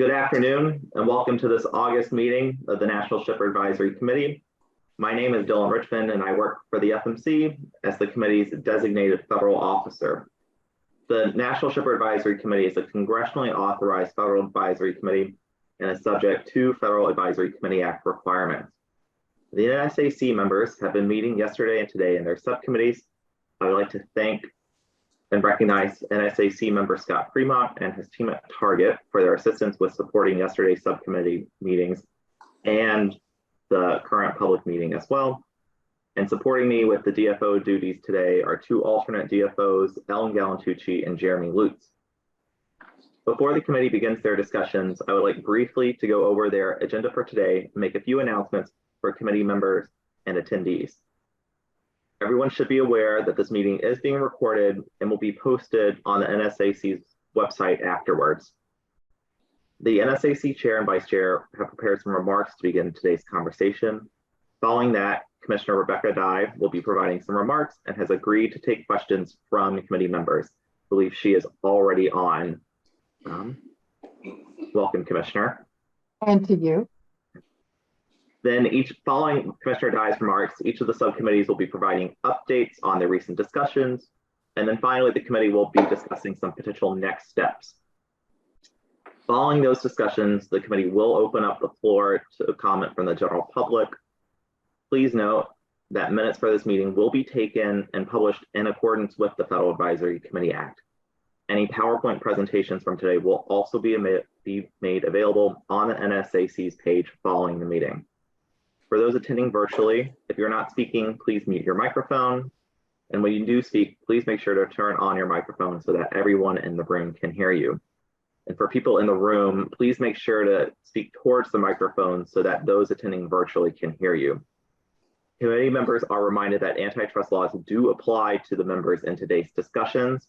Good afternoon and welcome to this August meeting of the National Shipper Advisory Committee. My name is Dylan Richmond and I work for the FMC as the committee's designated federal officer. The National Shipper Advisory Committee is a congressionally authorized federal advisory committee and is subject to Federal Advisory Committee Act requirements. The NSAC members have been meeting yesterday and today in their subcommittees. I would like to thank and recognize NSAC member Scott Fremont and his team at Target for their assistance with supporting yesterday's subcommittee meetings and the current public meeting as well. And supporting me with the DFO duties today are two alternate DFOs, Ellen Galantucci and Jeremy Lutz. Before the committee begins their discussions, I would like briefly to go over their agenda for today and make a few announcements for committee members and attendees. Everyone should be aware that this meeting is being recorded and will be posted on the NSAC's website afterwards. The NSAC chair and vice chair have prepared some remarks to begin today's conversation. Following that, Commissioner Rebecca Dye will be providing some remarks and has agreed to take questions from committee members. I believe she is already on. Welcome, Commissioner. And to you. Then following Commissioner Dye's remarks, each of the subcommittees will be providing updates on their recent discussions. And then finally, the committee will be discussing some potential next steps. Following those discussions, the committee will open up the floor to comment from the general public. Please note that minutes for this meeting will be taken and published in accordance with the Federal Advisory Committee Act. Any PowerPoint presentations from today will also be made available on the NSAC's page following the meeting. For those attending virtually, if you're not speaking, please mute your microphone. And when you do speak, please make sure to turn on your microphone so that everyone in the room can hear you. And for people in the room, please make sure to speak towards the microphone so that those attending virtually can hear you. Committee members are reminded that antitrust laws do apply to the members in today's discussions.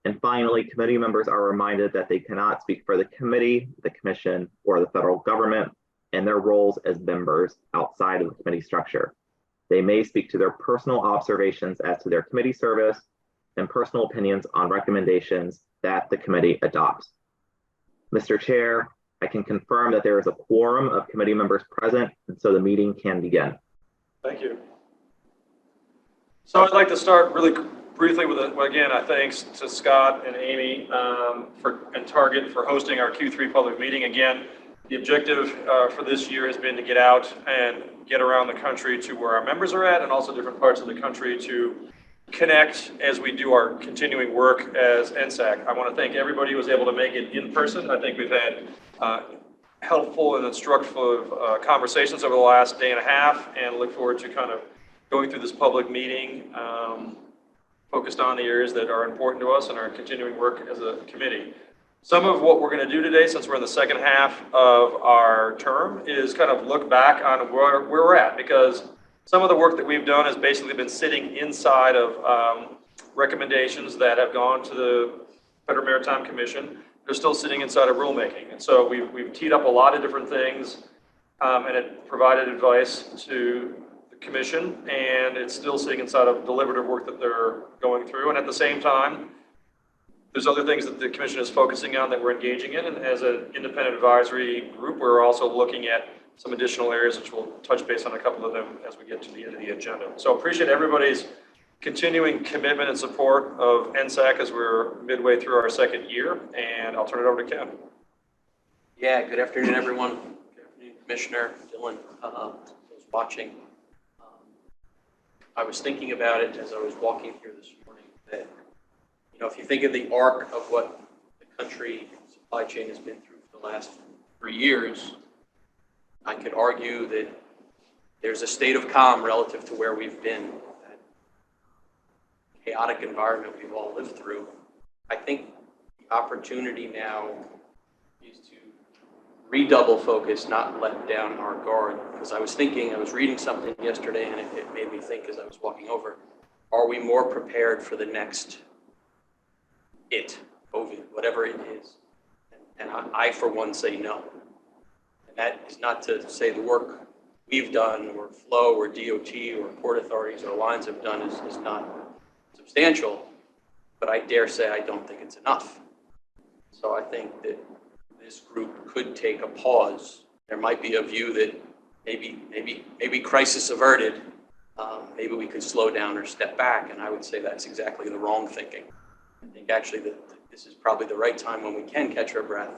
And finally, committee members are reminded that they cannot speak for the committee, the commission, or the federal government and their roles as members outside of the committee structure. They may speak to their personal observations as to their committee service and personal opinions on recommendations that the committee adopts. Mr. Chair, I can confirm that there is a quorum of committee members present, and so the meeting can begin. Thank you. So I'd like to start really briefly with, again, thanks to Scott and Amy and Target for hosting our Q3 public meeting. Again, the objective for this year has been to get out and get around the country to where our members are at and also different parts of the country to connect as we do our continuing work as NSAC. I want to thank everybody who was able to make it in person. I think we've had helpful and instructive conversations over the last day and a half and look forward to kind of going through this public meeting focused on the areas that are important to us and our continuing work as a committee. Some of what we're going to do today, since we're in the second half of our term, is kind of look back on where we're at, because some of the work that we've done has basically been sitting inside of recommendations that have gone to the Federal Maritime Commission. They're still sitting inside of rulemaking. And so we've teed up a lot of different things and it provided advice to the commission, and it's still sitting inside of deliberative work that they're going through. And at the same time, there's other things that the commission is focusing on that we're engaging in. And as an independent advisory group, we're also looking at some additional areas, which we'll touch base on a couple of them as we get to the end of the agenda. So appreciate everybody's continuing commitment and support of NSAC as we're midway through our second year. And I'll turn it over to Ken. Yeah, good afternoon, everyone. Good afternoon, Commissioner Dylan, those watching. I was thinking about it as I was walking here this morning that, you know, if you think of the arc of what the country supply chain has been through for the last 3 years, I could argue that there's a state of calm relative to where we've been, that chaotic environment we've all lived through. I think the opportunity now is to redouble focus, not let down our guard. Because I was reading something yesterday and it made me think as I was walking over, are we more prepared for the next COVID, whatever it is? And I for one, say no. And that is not to say the work we've done or Flow or DOT or Port Authorities or lines have done is not substantial, but I dare say I don't think it's enough. So I think that this group could take a pause. There might be a view that maybe crisis averted. Maybe we could slow down or step back, and I would say that's exactly the wrong thinking. I think actually that this is probably the right time when we can catch our breath,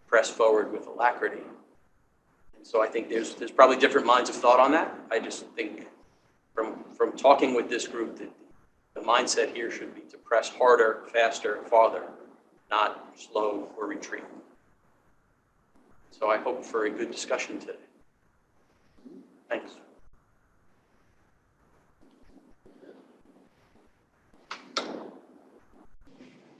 press forward with alacrity. And so I think there's probably different lines of thought on that. I just think from talking with this group that the mindset here should be to press harder, faster, farther, not slow or retreat. So I hope for a good discussion today. Thanks.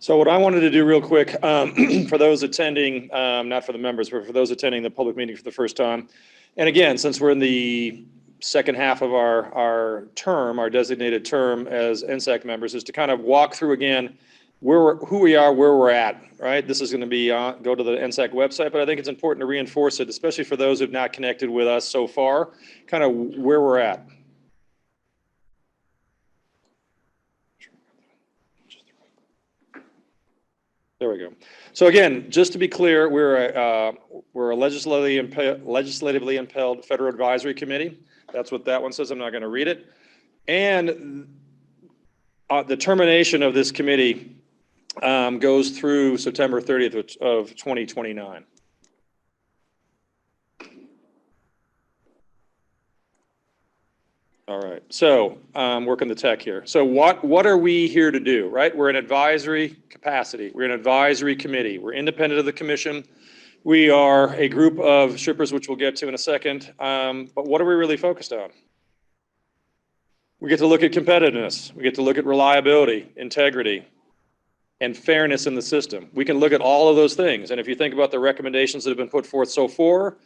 So what I wanted to do real quick, for those attending, not for the members, but for those attending the public meeting for the first time. And again, since we're in the second half of our term, our designated term as NSAC members, is to kind of walk through again who we are, where we're at, right? This is going to be, go to the NSAC website, but I think it's important to reinforce it, especially for those who've not connected with us so far, kind of where we're at. There we go. So again, just to be clear, we're a legislatively impelled federal advisory committee. That's what that one says. I'm not going to read it. And the termination of this committee goes through September 30th of 2029. All right, so working the tech here. So what are we here to do, right? We're an advisory capacity. We're an advisory committee. We're independent of the commission. We are a group of shippers, which we'll get to in a second. But what are we really focused on? We get to look at competitiveness. We get to look at reliability, integrity, and fairness in the system. We can look at all of those things. And if you think about the recommendations that have been put forth so far,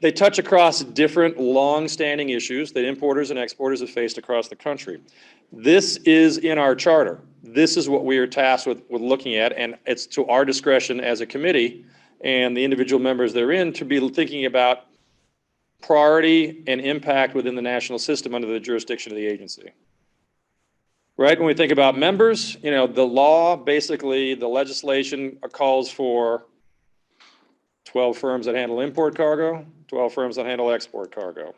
they touch across different long-standing issues that importers and exporters have faced across the country. This is in our charter. This is what we are tasked with looking at, and it's to our discretion as a committee and the individual members therein to be thinking about priority and impact within the national system under the jurisdiction of the agency. Right? When we think about members, you know, the law, basically the legislation calls for 12 firms that handle import cargo, 12 firms that handle export cargo.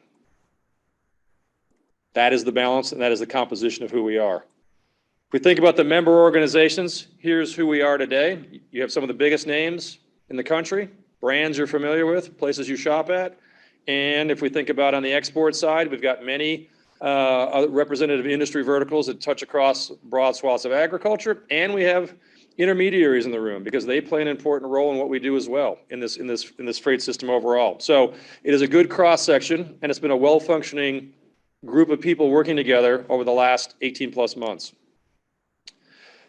That is the balance, and that is the composition of who we are. If we think about the member organizations, here's who we are today. You have some of the biggest names in the country, brands you're familiar with, places you shop at. And if we think about on the export side, we've got many representative industry verticals that touch across broad swaths of agriculture, and we have intermediaries in the room because they play an important role in what we do as well in this freight system overall. So it is a good cross section, and it's been a well-functioning group of people working together over the last 18 plus months.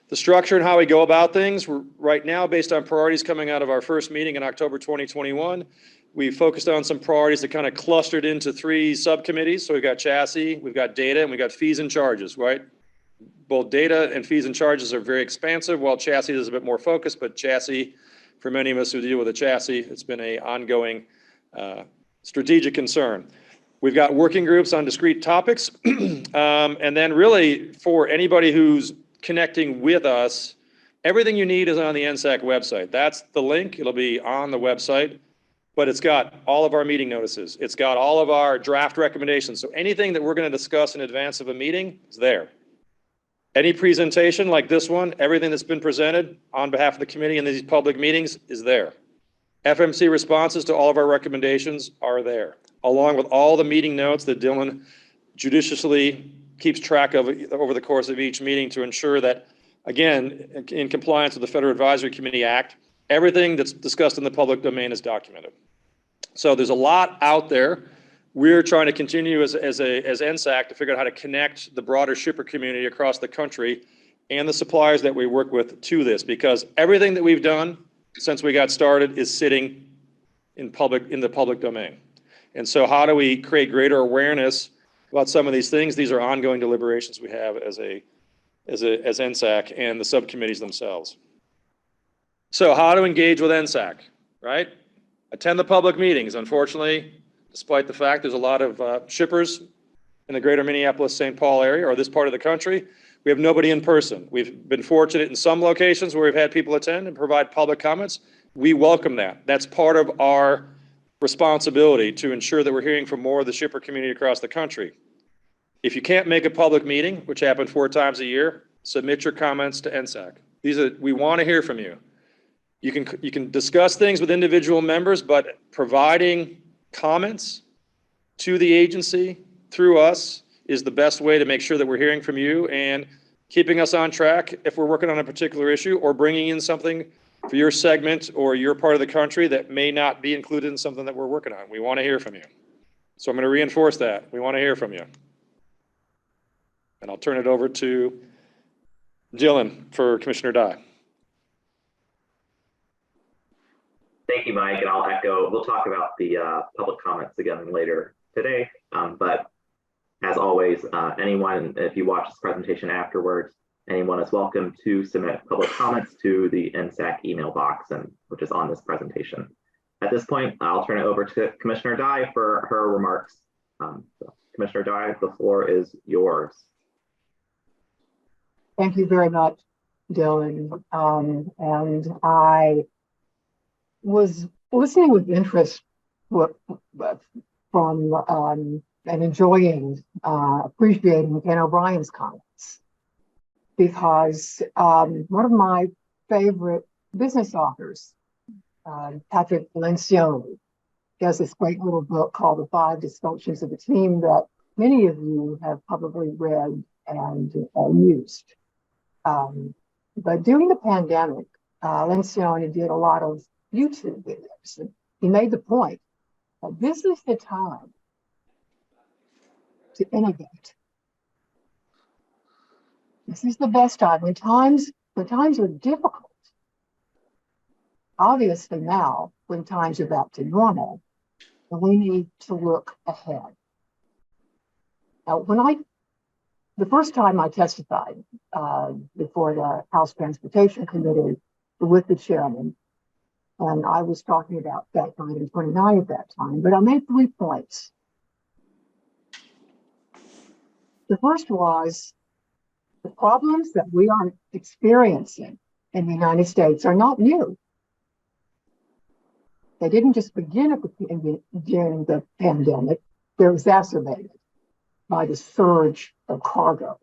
The structure and how we go about things, we're right now based on priorities coming out of our first meeting in October 2021. We focused on some priorities that kind of clustered into 3 subcommittees. So we've got chassis, we've got data, and we've got fees and charges, right? Both data and fees and charges are very expansive, while chassis is a bit more focused, but chassis, for many of us who deal with a chassis, it's been an ongoing strategic concern. We've got working groups on discrete topics. And then really for anybody who's connecting with us, everything you need is on the NSAC website. That's the link. It'll be on the website, but it's got all of our meeting notices. It's got all of our draft recommendations. So anything that we're going to discuss in advance of a meeting is there. Any presentation like this one, everything that's been presented on behalf of the committee in these public meetings is there. FMC responses to all of our recommendations are there, along with all the meeting notes that Dylan judiciously keeps track of over the course of each meeting to ensure that, again, in compliance with the Federal Advisory Committee Act, everything that's discussed in the public domain is documented. So there's a lot out there. We're trying to continue as NSAC to figure out how to connect the broader shipper community across the country and the suppliers that we work with to this, because everything that we've done since we got started is sitting in the public domain. And so how do we create greater awareness about some of these things? These are ongoing deliberations we have as NSAC and the subcommittees themselves. So how to engage with NSAC, right? Attend the public meetings. Unfortunately, despite the fact there's a lot of shippers in the greater Minneapolis-St. Paul area or this part of the country, we have nobody in person. We've been fortunate in some locations where we've had people attend and provide public comments. We welcome that. That's part of our responsibility to ensure that we're hearing from more of the shipper community across the country. If you can't make a public meeting, which happens 4 times a year, submit your comments to NSAC. We want to hear from you. You can discuss things with individual members, but providing comments to the agency through us is the best way to make sure that we're hearing from you and keeping us on track if we're working on a particular issue, or bringing in something for your segment or your part of the country that may not be included in something that we're working on. We want to hear from you. So I'm going to reinforce that. We want to hear from you. And I'll turn it over to Dylan for Commissioner Dye. Thank you, Mike, and I'll echo. We'll talk about the public comments again later today, but as always, anyone, if you watch this presentation afterwards, anyone is welcome to submit public comments to the NSAC email box, which is on this presentation. At this point, I'll turn it over to Commissioner Dye for her remarks. So, Commissioner Dye, the floor is yours. Thank you very much, Dylan. And I was listening with interest from and enjoying, appreciating Ken O'Brien's comments, because one of my favorite business authors, Patrick Lencioni, has this great little book called The 5 Dysfunctions of a Team that many of you have probably read and used. But during the pandemic, Lencioni did a lot of YouTube videos. And he made the point that this is the time to innovate. This is the best time. When times are difficult, obviously now, when times are back to normal, we need to look ahead. Now, the first time I testified before the House Transportation Committee with the chairman, and I was talking about Fact Item 29 at that time, but I made 3 points. The first was the problems that we are experiencing in the United States are not new. They didn't just begin during the pandemic, they're exacerbated by the surge of cargo.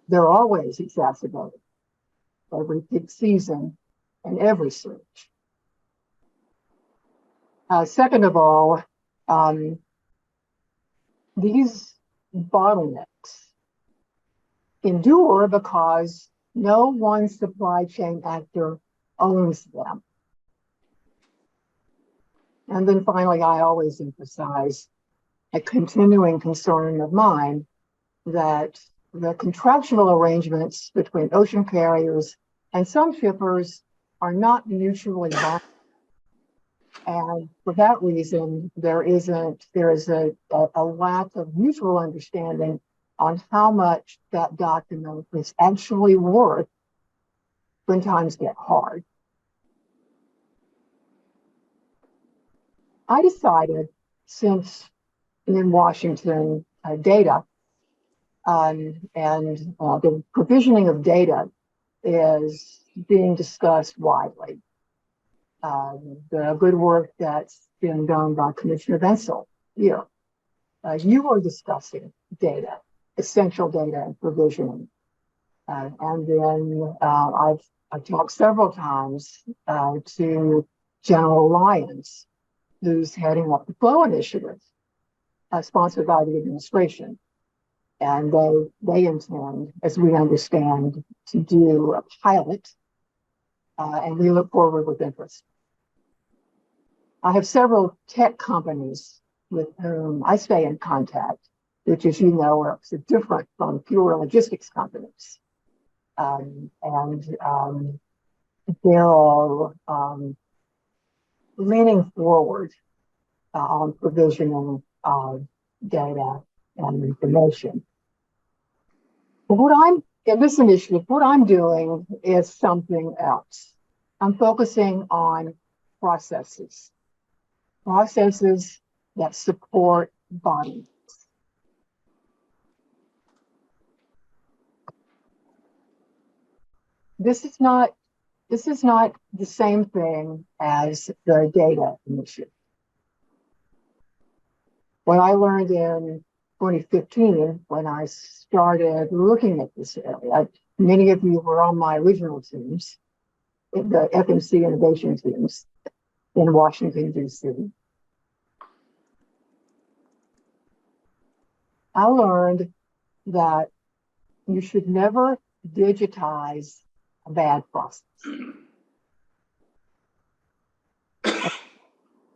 They're always exacerbated every peak season and every surge. Second of all, these bottlenecks endure because no one supply chain actor owns them. And then finally, I always emphasize a continuing concern of mine that the contractual arrangements between ocean carriers and some shippers are not mutually binding. And for that reason, there is a lack of mutual understanding on how much that document is actually worth when times get hard. I decided, since in Washington, data and the provisioning of data is being discussed widely. The good work that's been done by Commissioner Bensel here. You are discussing data, essential data and provisioning. And then I've talked several times to General Lyons, who's heading up the Flow Initiative, sponsored by the administration. And they intend, as we understand, to do a pilot, and we look forward with interest. I have several tech companies with whom I stay in contact, which, as you know, are different from pure logistics companies. They're all leaning forward on provisioning of data and information. But in this initiative, what I'm doing is something else. I'm focusing on processes that support bodies. This is not This is not the same thing as the data initiative. What I learned in 2015, when I started looking at this area, many of you were on my original teams, the FMC innovation teams in Washington, D.C. I learned that you should never digitize a bad process.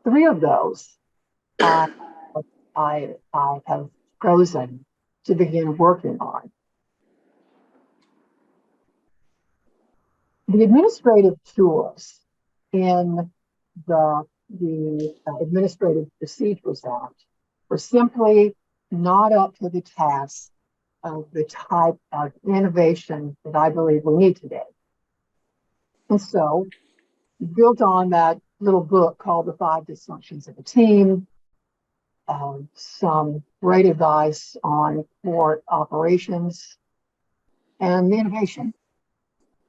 3 of those I have chosen to begin working on. The administrative tools in the Administrative Procedures Act were simply not up to the task of the type of innovation that I believe we need today. And so, built on that little book called The 5 Dysfunctions of a Team, some great advice on port operations and innovation.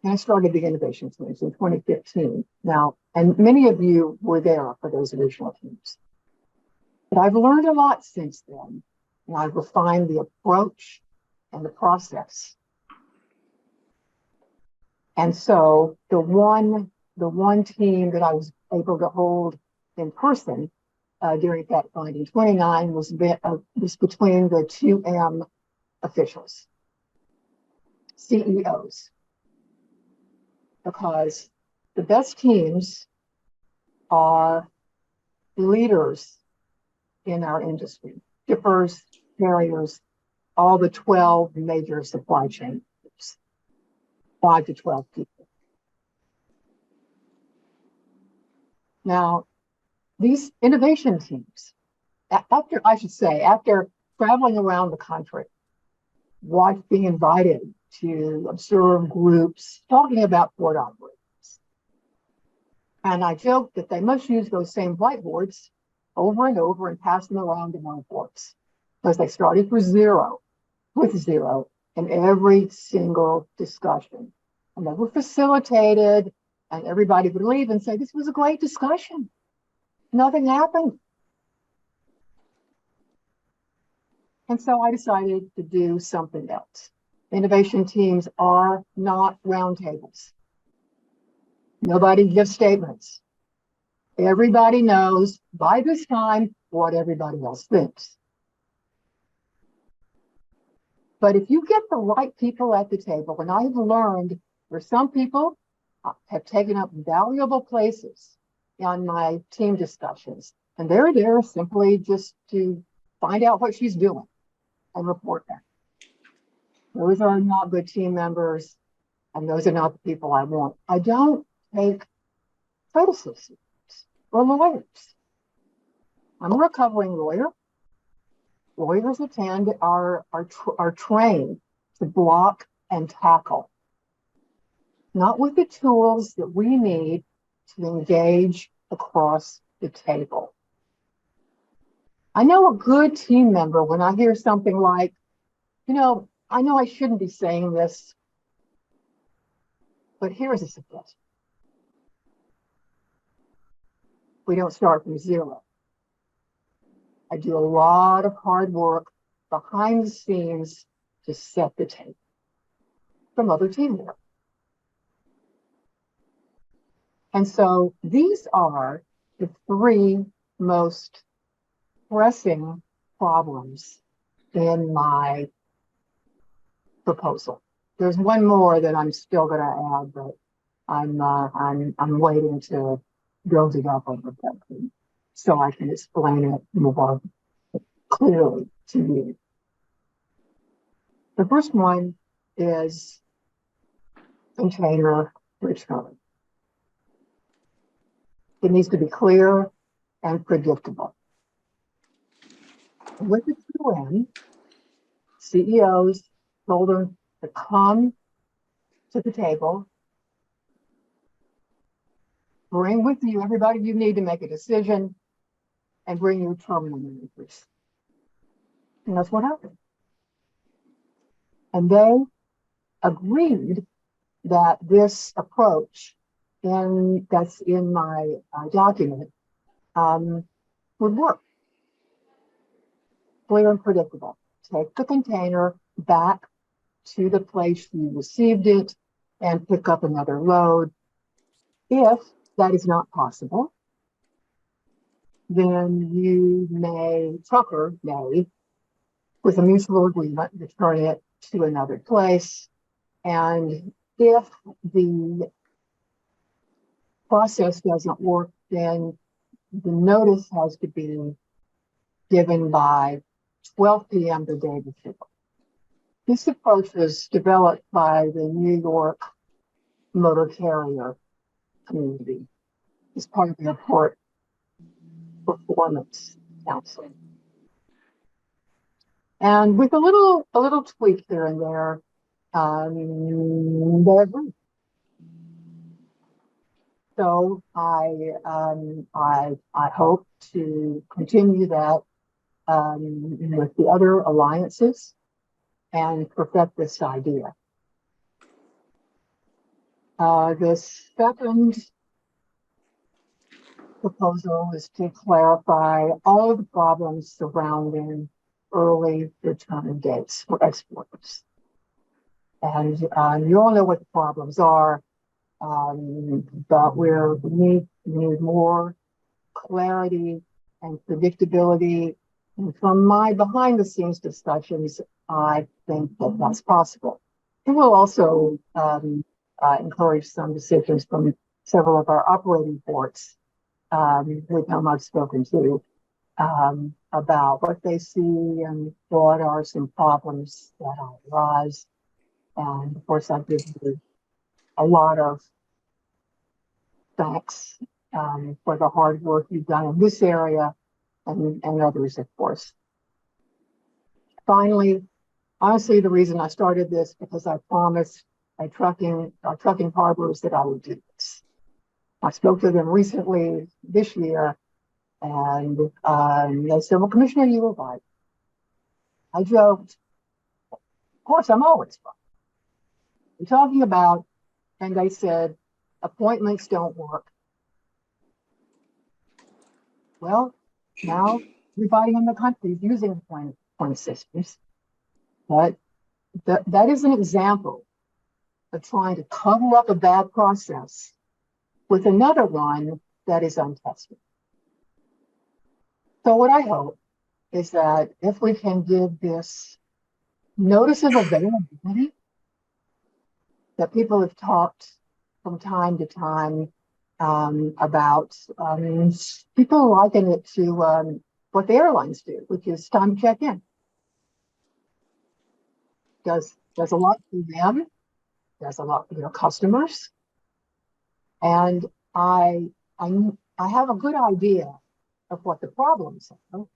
And I started the innovation teams in 2015. Now, and many of you were there for those original teams. But I've learned a lot since then, and I've refined the approach and the process. And so the one team that I was able to hold in person during fact finding 29 was between the 2M officials, CEOs, because the best teams are leaders in our industry, shippers, carriers, all the 12 major supply chain groups, 5 to 12 people. Now, these innovation teams, after traveling around the country, being invited to observe groups talking about port operations. And I joked that they must use those same whiteboards over and over and pass them around in their ports, because they started with zero in every single discussion. And they were facilitated, and everybody would leave and say, this was a great discussion. Nothing happened. And so I decided to do something else. Innovation teams are not roundtables. Nobody gives statements. Everybody knows by this time what everybody else thinks. But if you get the right people at the table, and I've learned where some people have taken up valuable places on my team discussions, and they're there simply just to find out what she's doing and report back. Those are not good team members, and those are not the people I want. I don't take trade associates or lawyers. I'm a recovering lawyer. Lawyers are trained to block and tackle, not with the tools that we need to engage across the table. I know a good team member when I hear something like, I know I shouldn't be saying this, but here's a suggestion. We don't start from zero. I do a lot of hard work behind the scenes to set the table from other team members. And so these are the 3 most pressing problems in my proposal. There's one more that I'm still going to add, but I'm waiting to build it up over that so I can explain it more clearly to you. The first one is container return. It needs to be clear and predictable. With the 2M, CEOs told them to come to the table, bring with you everybody you need to make a decision, and bring your terminal managers. And that's what happened. And they agreed that this approach and that's in my document, would work. Clear and predictable. Take the container back to the place you received it and pick up another load. If that is not possible, then trucker may, with a mutual agreement, return it to another place. And if the process doesn't work, then the notice has to be given by 12 p.m. the day before. This approach was developed by the New York motor carrier community as part of the Port Performance Council. And with a little tweak here and there, they agree. So I hope to continue that with the other alliances and perfect this idea. The second proposal is to clarify all of the problems surrounding early return dates for exporters. And you all know what the problems are, but we need more clarity and predictability. And from my behind the scenes discussions, I think that that's possible. It will also encourage some decisions from several of our operating ports with whom I've spoken to about what they see and what are some problems that arise. And of course, I give you a lot of thanks for the hard work you've done in this area and others, of course. Finally, honestly, the reason I started this because I promised our trucking harbors that I would do this. I spoke to them recently this year, and they said, "Well, Commissioner, you were right." I joked, "Of course, I'm always right." We're talking about, and they said, appointments don't work. Well, now everybody in the country is using appointment systems, but that is an example of trying to cover up a bad process with another one that is untested. So what I hope is that if we can give this notice of availability that people have talked from time to time about, people liken it to what the airlines do, which is time to check in. Does a lot for them, does a lot for their customers, and I have a good idea of what the problems are.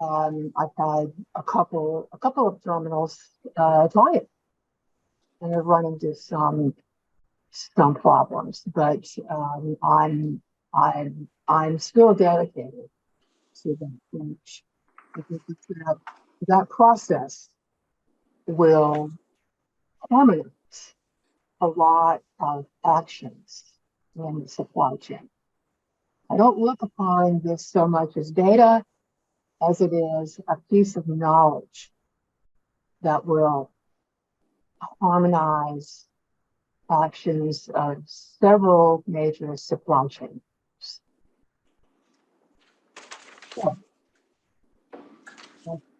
I've had a couple of terminals try it, and have run into some problems. But I'm still dedicated to that finish. I think that process will harmonize a lot of actions in the supply chain. I don't look upon this so much as data as it is a piece of knowledge that will harmonize actions of several major supply chains. So,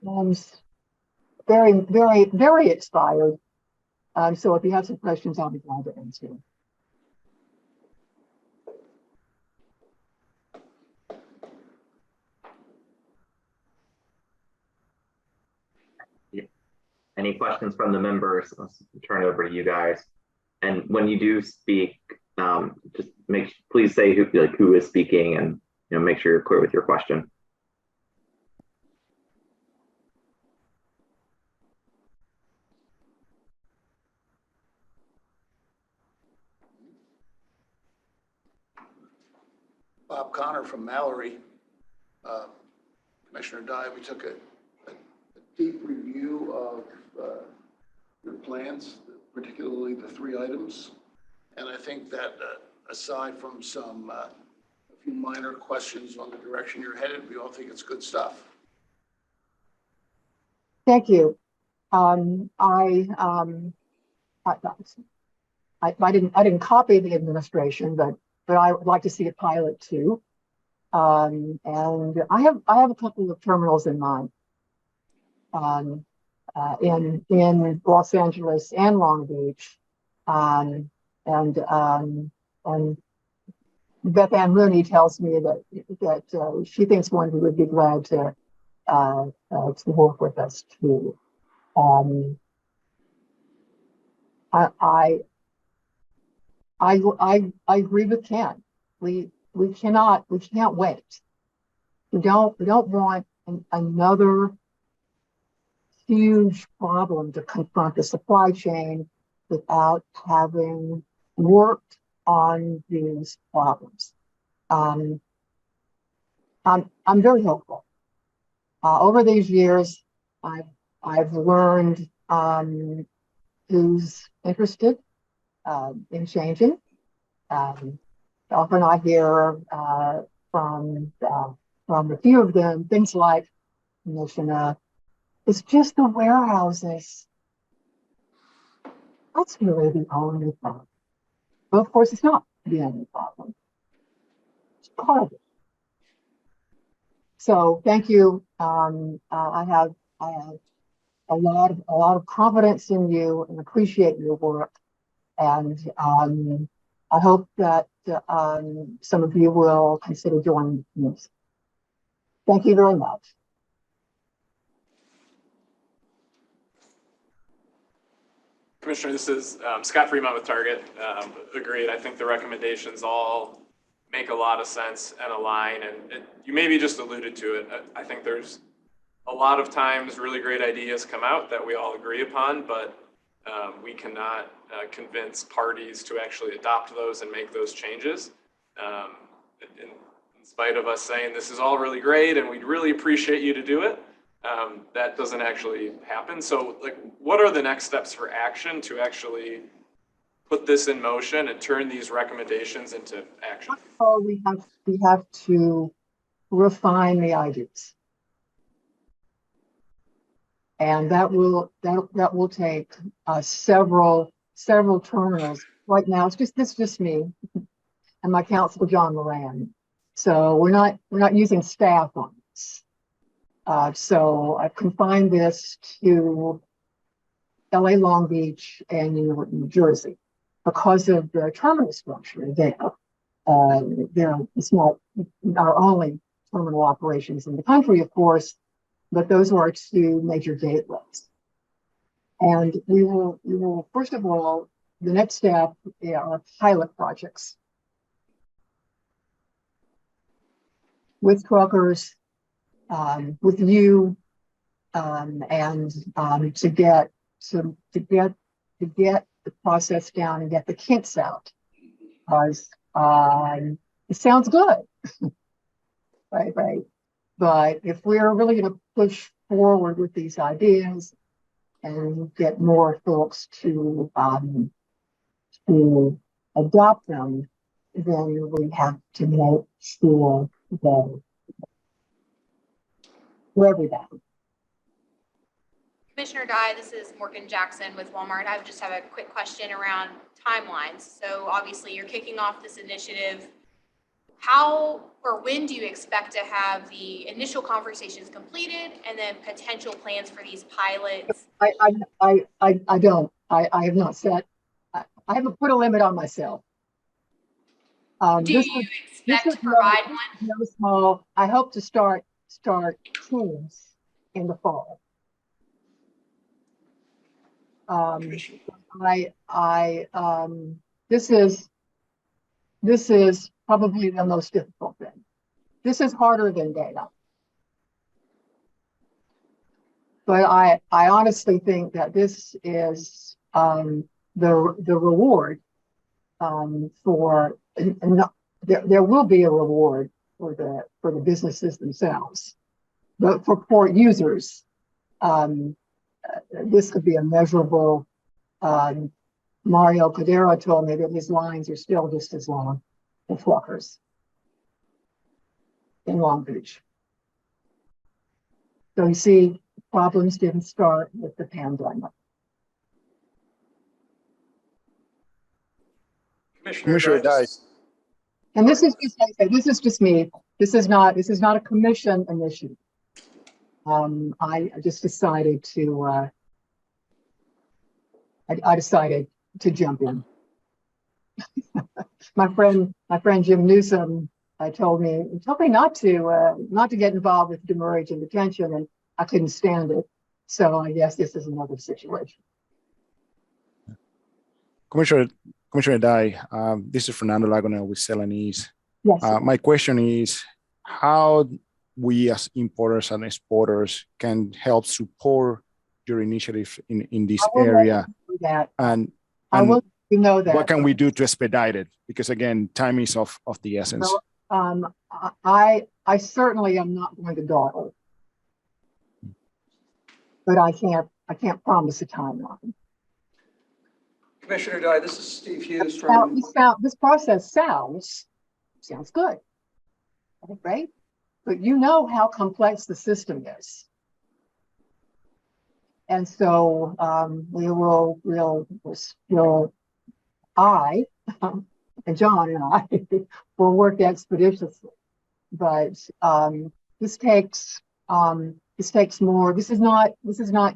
I'm very, very, very excited. So if you have some questions, I'll be glad to answer them. Any questions from the members? Let's turn it over to you guys. And when you do speak, just please say who is speaking, and make sure you're clear with your question. Bob Connor from Mallory. Commissioner Dye, we took a deep review of your plans, particularly the 3 items. And I think that aside from a few minor questions on the direction you're headed, we all think it's good stuff. Thank you. I didn't copy the administration, but I would like to see a pilot too. And I have a couple of terminals in mind. In Los Angeles and Long Beach, and Beth Ann Rooney tells me that she thinks one would be glad to work with us too. I agree with Ken. We can't wait. We don't want another huge problem to confront the supply chain without having worked on these problems. I'm very hopeful. Over these years, I've learned who's interested in changing. Often I hear from a few of them things like, it's just the warehouses. That's really the only problem. But of course, it's not the only problem. It's part of it. So thank you. I have a lot of confidence in you and appreciate your work. And I hope that some of you will consider joining us. Thank you very much. Commissioner, this is Scott Fremont with Target. Agreed. I think the recommendations all make a lot of sense and align. And you maybe just alluded to it. I think there's a lot of times really great ideas come out that we all agree upon, but we cannot convince parties to actually adopt those and make those changes. In spite of us saying this is all really great and we'd really appreciate you to do it, that doesn't actually happen. So like, what are the next steps for action to actually put this in motion and turn these recommendations into action? Oh, we have to refine the ideas. And that will take several terminals. Right now, it's just me and my counsel, John Moran. So we're not using staff on this. So I've confined this to LA, Long Beach, and New Jersey because of the terminal structure there. It's not our only terminal operations in the country, of course, but those are our two major gateways. And we will first of all, the next step are pilot projects with truckers, with you, and to get the process down and get the kinks out, because it sounds good, right? But if we're really going to push forward with these ideas and get more folks to adopt them, then we have to make sure that we're everything. Commissioner Dye, this is Morgan Jackson with Walmart. I just have a quick question around timelines. So obviously you're kicking off this initiative. How or when do you expect to have the initial conversations completed and then potential plans for these pilots? I don't. I have not set. I haven't put a limit on myself. Do you expect to provide one? No small. I hope to start teams in the fall. This is probably the most difficult thing. This is harder than data. But I honestly think that this is the reward for, there will be a reward for the businesses themselves, but for port users, this could be a measurable Mario Cordero told me that his lines are still just as long in Fluckers in Long Beach. So you see, problems didn't start with the pandemic. Commissioner Dye. And this is just, this is just me. This is not a commission initiative. I just decided to, I decided to jump in. my friend Jim Newsom told me not to get involved with demurrage and detention, and I couldn't stand it. So I guess this is another situation. Commissioner Dye, this is Fernando Lagonel with Celanese. Yes. My question is how we as importers and exporters can help support your initiative in this area. And I will, you know that. What can we do to expedite it? Because again, time is of the essence. So, I certainly am not going to dawdle, but I can't promise a timeline. Commissioner Dye, this is Steve Hughes from. This process sounds good, right? But you know how complex the system is. And so I and John and I will work expeditiously. But this takes more. This is not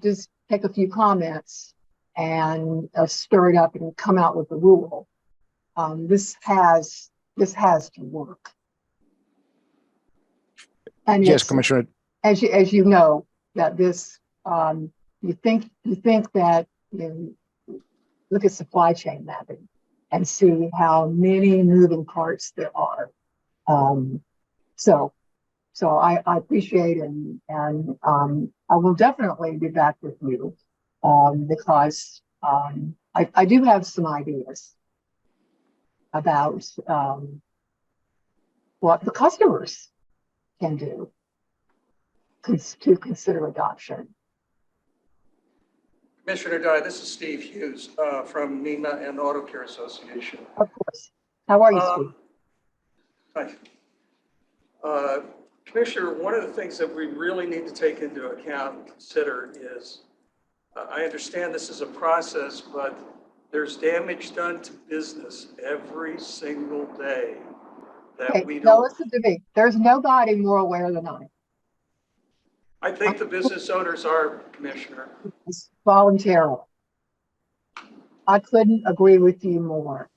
just take a few comments and stir it up and come out with a rule. This has to work. And yes, Commissioner. As you know, that this you think that look at supply chain mapping and see how many moving parts there are. So I appreciate and I will definitely be back with you because I do have some ideas about what the customers can do to consider adoption. Commissioner Dye, this is Steve Hughes from NEMA and Auto Care Association. Of course. How are you, Steve? Hi. Commissioner, one of the things that we really need to take into account and consider is, I understand this is a process, but there's damage done to business every single day that we don't. Now listen to me. There's nobody more aware than I. I think the business owners are, Commissioner. It's voluntarily. I couldn't agree with you more.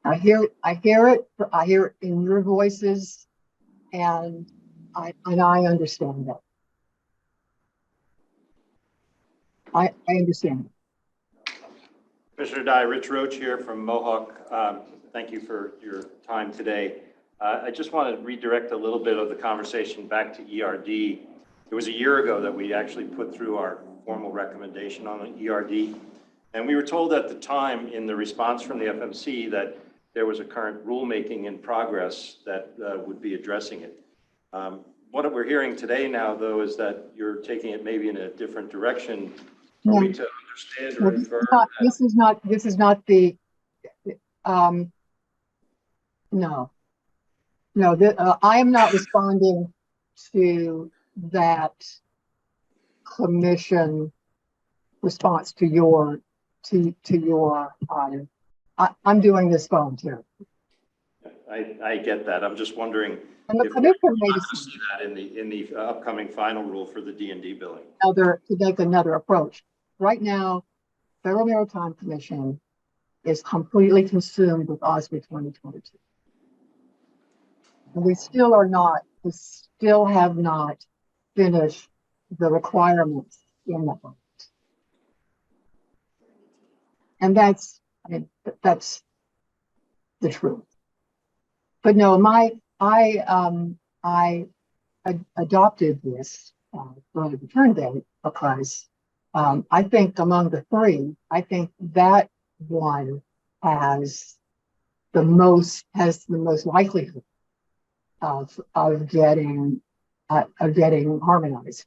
I hear it in your voices, and I understand that. I understand. Commissioner Dye, Rich Roach here from Mohawk. Thank you for your time today. I just want to redirect a little bit of the conversation back to ERD. It was a year ago that we actually put through our formal recommendation on the ERD. And we were told at the time in the response from the FMC that there was a current rulemaking in progress that would be addressing it. What we're hearing today now, though, is that you're taking it maybe in a different direction. Are we to understand or infer? This is not the, no. I am not responding to that commission response to your, I'm doing this voluntarily. I get that. I'm just wondering and the if commission we're made going to see that in the upcoming final rule for the D&D billing. to take another approach. Right now, Federal Maritime Commission is completely consumed with OSMI 2022. And we still have not finished the requirements in that. And that's the truth. But no, I adopted this early return date because I think among the three, I think that one has the most likelihood of getting harmonized.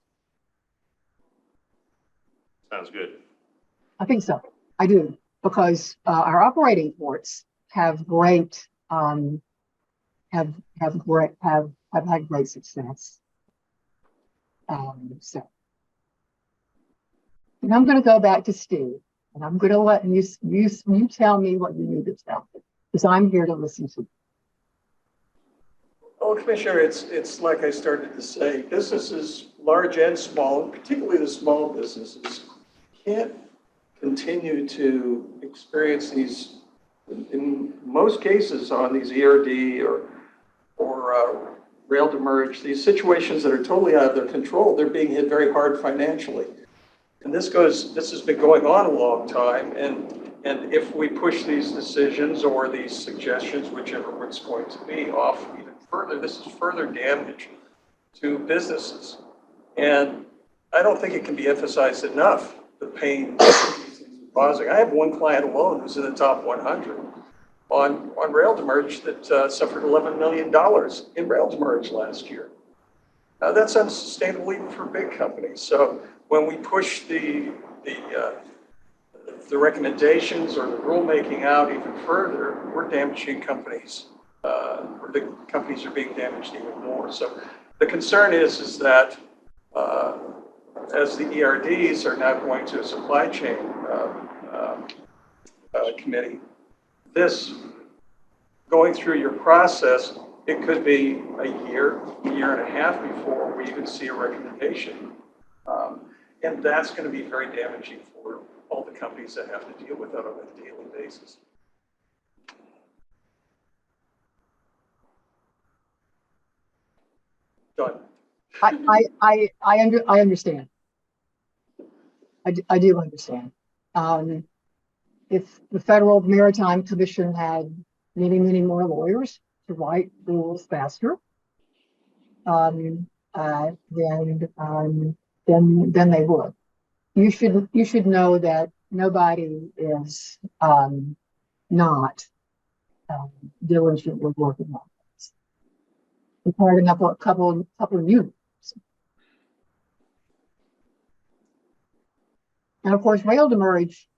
Sounds good. I think so. I do. because our operating ports have great have had great success. So, and I'm going to go back to Steve, and I'm going to let you tell me what you need to tell me, because I'm here to listen to you. Well, Commissioner, it's like I started to say, businesses, large and small, particularly the small businesses, can't continue to experience these, in most cases, on these ERD or rail demurrage, these situations that are totally out of their control. They're being hit very hard financially. And this has been going on a long time. And if we push these decisions or these suggestions, whichever it's going to be, off even further, this is further damage to businesses. And I don't think it can be emphasized enough, the pain these things are causing. I have one client alone who's in the top 100 on rail demurrage that suffered $11 million in rail demurrage last year. That's unsustainable even for big companies. So when we push the recommendations or the rulemaking out even further, we're damaging companies, or the companies are being damaged even more. So the concern is that as the ERDs are now going to a supply chain committee, this going through your process, it could be a year and a half before we even see a recommendation. And that's going to be very damaging for all the companies that have to deal with that on a daily basis. Done. I understand. I do understand. If the Federal Maritime Commission had many more lawyers to write rules faster, then they would. You should know that nobody is not diligently working on this. We're parting up a couple of units. And of course, rail demurrage,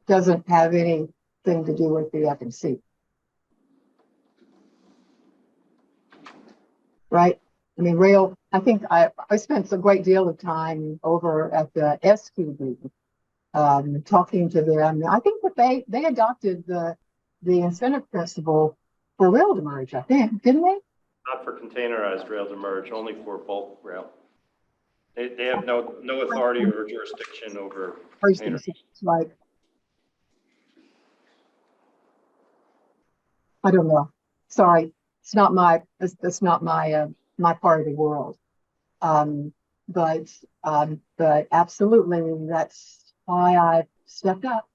doesn't have anything to do with the FMC. Right? I mean, rail, I think I spent a great deal of time over at the SQB talking to them. I think that they adopted the incentive principle for rail demurrage, I think, didn't they? Not for containerized rail demurrage, only for bulk rail. They have no authority or jurisdiction over containers. Right. I don't know. Sorry, it's not that's not my my part of the world. But absolutely, that's why I stepped up.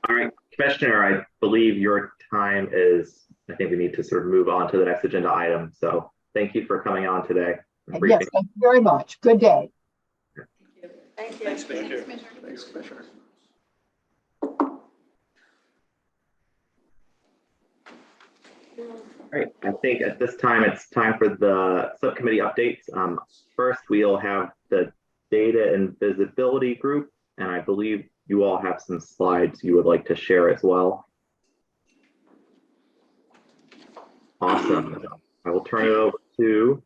All right, Commissioner, I believe your time is, I think we need to sort of move on to the next agenda item. So thank you for coming on today. Yes, thank you very much. Good day. Thank you. Thanks, Commissioner. Thanks, Commissioner. All right, I think at this time, it's time for the subcommittee updates. First, we'll have the data and visibility group, and I believe you all have some slides you would like to share as well. Awesome. I will turn it over to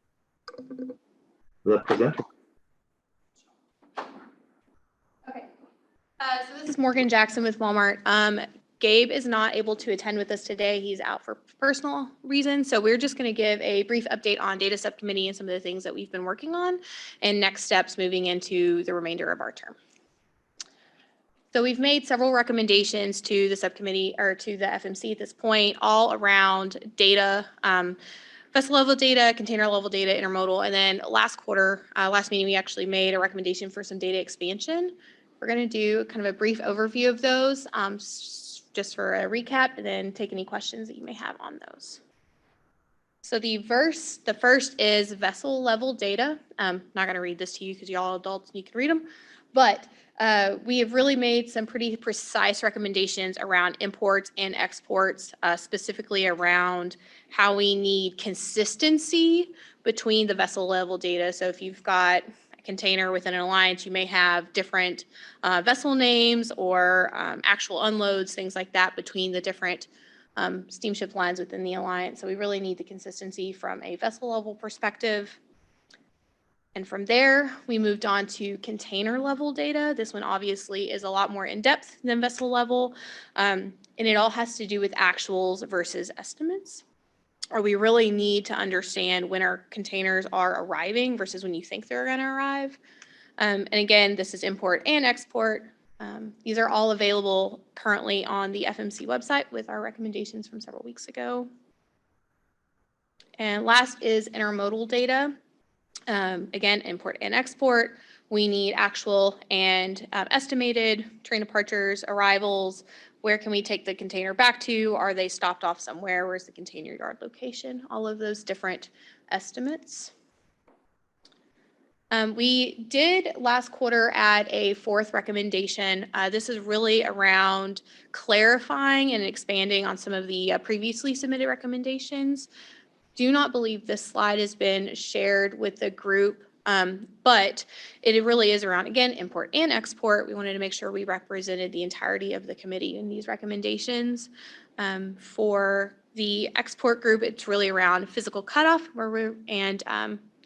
the presenter. Okay. So this is Morgan Jackson with Walmart. Gabe is not able to attend with us today. He's out for personal reasons. So we're just going to give a brief update on data subcommittee and some of the things that we've been working on and next steps moving into the remainder of our term. So we've made several recommendations to the subcommittee or to the FMC at this point, all around data, vessel level data, container level data, intermodal. And then last meeting, we actually made a recommendation for some data expansion. We're going to do kind of a brief overview of those, just for a recap, and then take any questions that you may have on those. So the first is vessel level data. I'm not going to read this to you because you're all adults and you can read them, but we have really made some pretty precise recommendations around imports and exports, specifically around how we need consistency between the vessel level data. So if you've got, I container within an alliance, you may have different vessel names or actual unloads, things like that between the different steamship lines within the alliance. So we really need the consistency from a vessel level perspective. And from there, we moved on to container level data. This one obviously is a lot more in-depth than vessel level, and it all has to do with actuals versus estimates. Or we really need to understand when our containers are arriving versus when you think they're going to arrive. And again, this is import and export. These are all available currently on the FMC website with our recommendations from several weeks ago. And last is intermodal data. Again, import and export. We need actual and estimated train departures, arrivals. Where can we take the container back to? Are they stopped off somewhere? Where's the container yard location? All of those different estimates. We did last quarter add a fourth recommendation. This is really around clarifying and expanding on some of the previously submitted recommendations. Do not believe this slide has been shared with the group, but it really is around, again, import and export. We wanted to make sure we represented the entirety of the committee in these recommendations. For the export group, it's really around physical cutoff and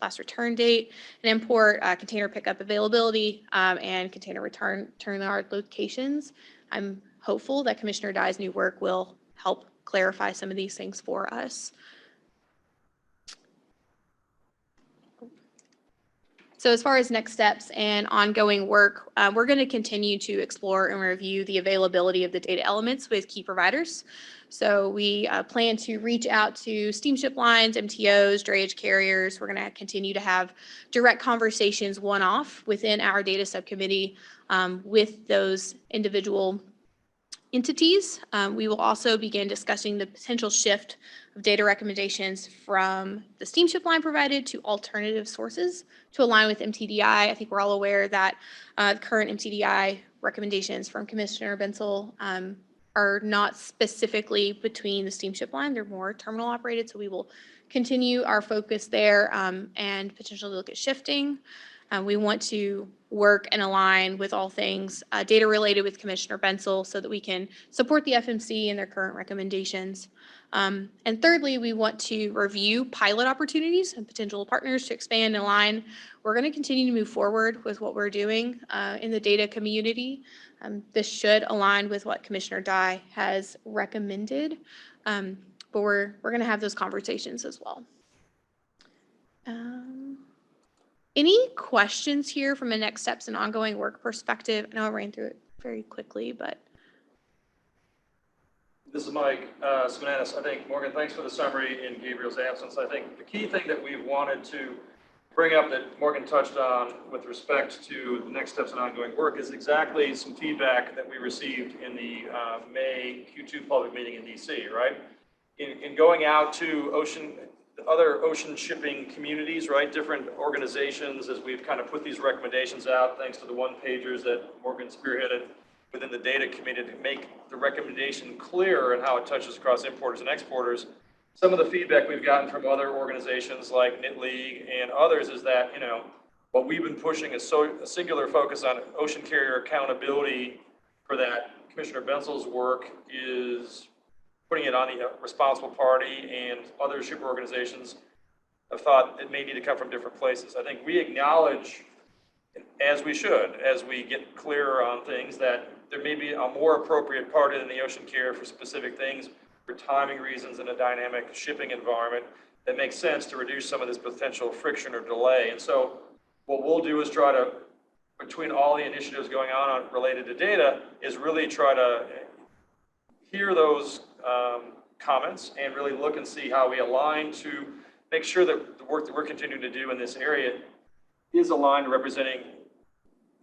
last return date, and import container pickup availability and container return yard locations. I'm hopeful that Commissioner Dye's new work will help clarify some of these things for us. So as far as next steps and ongoing work, we're going to continue to explore and review the availability of the data elements with key providers. So we plan to reach out to steamship lines, MTOs, drayage carriers. We're going to continue to have direct conversations one-off within our data subcommittee with those individual entities. We will also begin discussing the potential shift of data recommendations from the steamship line provided to alternative sources to align with MTDI. I think we're all aware that current MTDI recommendations from Commissioner Bensel are not specifically between the steamship line. They're more terminal operated. So we will continue our focus there and potentially look at shifting. We want to work and align with all things data related with Commissioner Bensel so that we can support the FMC and their current recommendations. And thirdly, we want to review pilot opportunities and potential partners to expand and align. We're going to continue to move forward with what we're doing in the data community. This should align with what Commissioner Dye has recommended, but we're going to have those conversations as well. Any questions here from a next steps and ongoing work perspective? I know I ran through it very quickly, but. This is Mike Simonanis. I think, Morgan, thanks for the summary in Gabriel's absence. I think the key thing that we've wanted to bring up that Morgan touched on with respect to the next steps and ongoing work is exactly some feedback that we received in the May Q2 public meeting in DC, right? In going out to other ocean shipping communities, right? Different organizations, as we've kind of put these recommendations out, thanks to the one-pagers that Morgan spearheaded within the data committee to make the recommendation clearer and how it touches across importers and exporters. Some of the feedback we've gotten from other organizations like Knit League and others is that, you know, what we've been pushing is a singular focus on ocean carrier accountability for that. Commissioner Bensel's work is putting it on the responsible party, and other shipper organizations have thought it may need to come from different places. I think we acknowledge, as we should, as we get clearer on things, that there may be a more appropriate party than the ocean carrier for specific things, for timing reasons in a dynamic shipping environment that makes sense to reduce some of this potential friction or delay. And so what we'll do is try to, between all the initiatives going on related to data, is really try to hear those comments and really look and see how we align to make sure that the work that we're continuing to do in this area is aligned to representing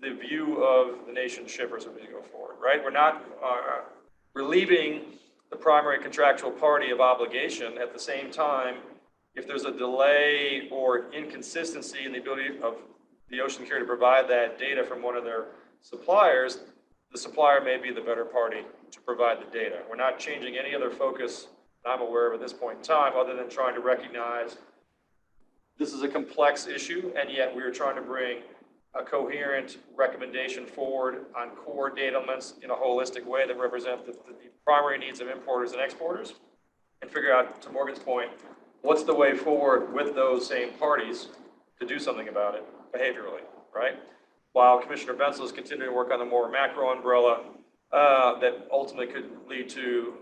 the view of the nation's shippers as we go forward, right? We're not relieving the primary contractual party of obligation. At the same time, if there's a delay or inconsistency in the ability of the ocean carrier to provide that data from one of their suppliers, the supplier may be the better party to provide the data. We're not changing any other focus I'm aware of at this point in time, other than trying to recognize this is a complex issue, and yet we are trying to bring a coherent recommendation forward on core data elements in a holistic way that represent the primary needs of importers and exporters, and figure out, to Morgan's point, what's the way forward with those same parties to do something about it behaviorally, right? While Commissioner Bensel is continuing to work on the more macro umbrella that ultimately could lead to,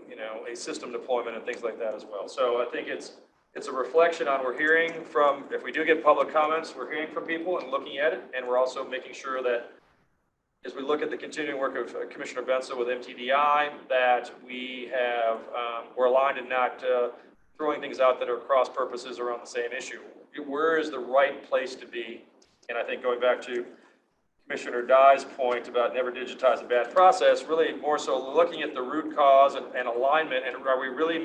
a system deployment and things like that as well. So I think it's a reflection on, we're hearing from, if we do get public comments, we're hearing from people and looking at it, and we're also making sure that as we look at the continuing work of Commissioner Bensel with MTDI, that we're aligned and not throwing things out that are cross purposes around the same issue. Where is the right place to be? And I think going back to Commissioner Dye's point about never digitize a bad process, really more so looking at the root cause and alignment, and are we really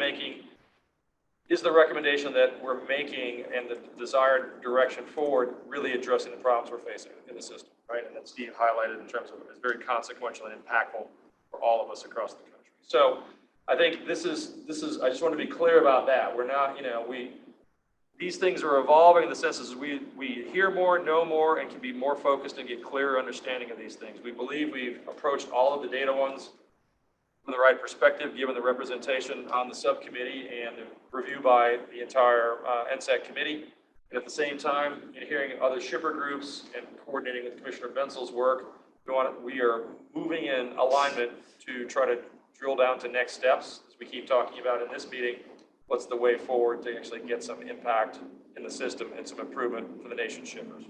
is the recommendation that we're making and the desired direction forward really addressing the problems we're facing in the system, right? And that Steve highlighted in terms of it's very consequential and impactful for all of us across the country. So I think this is, I just want to be clear about that. We're not, these things are evolving in the sense as we hear more, know more, and can be more focused and get clearer understanding of these things. We believe we've approached all of the data ones from the right perspective, given the representation on the subcommittee and the review by the entire NSAC committee. And at the same time, hearing other shipper groups and coordinating with Commissioner Bensel's work, we are moving in alignment to try to drill down to next steps, as we keep talking about in this meeting. What's the way forward to actually get some impact in the system and some improvement for the nation's shippers?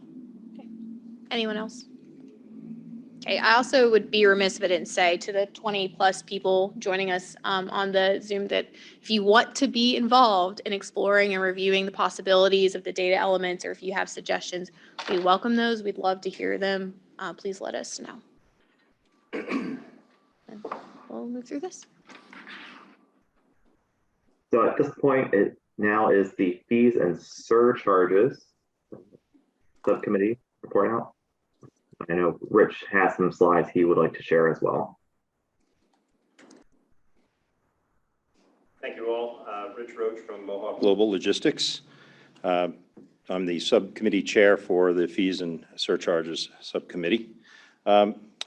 Okay. Anyone else? Okay, I also would be remiss if I didn't say to the 20 plus people joining us on the Zoom that if you want to be involved in exploring and reviewing the possibilities of the data elements, or if you have suggestions, we welcome those. We'd love to hear them. Please let us know. And we'll move through this. So at this point, it now is the fees and surcharges subcommittee report out. I know Rich has some slides he would like to share as well. Thank you all. Rich Roach from Mohawk Global Logistics. I'm the subcommittee chair for the fees and surcharges subcommittee.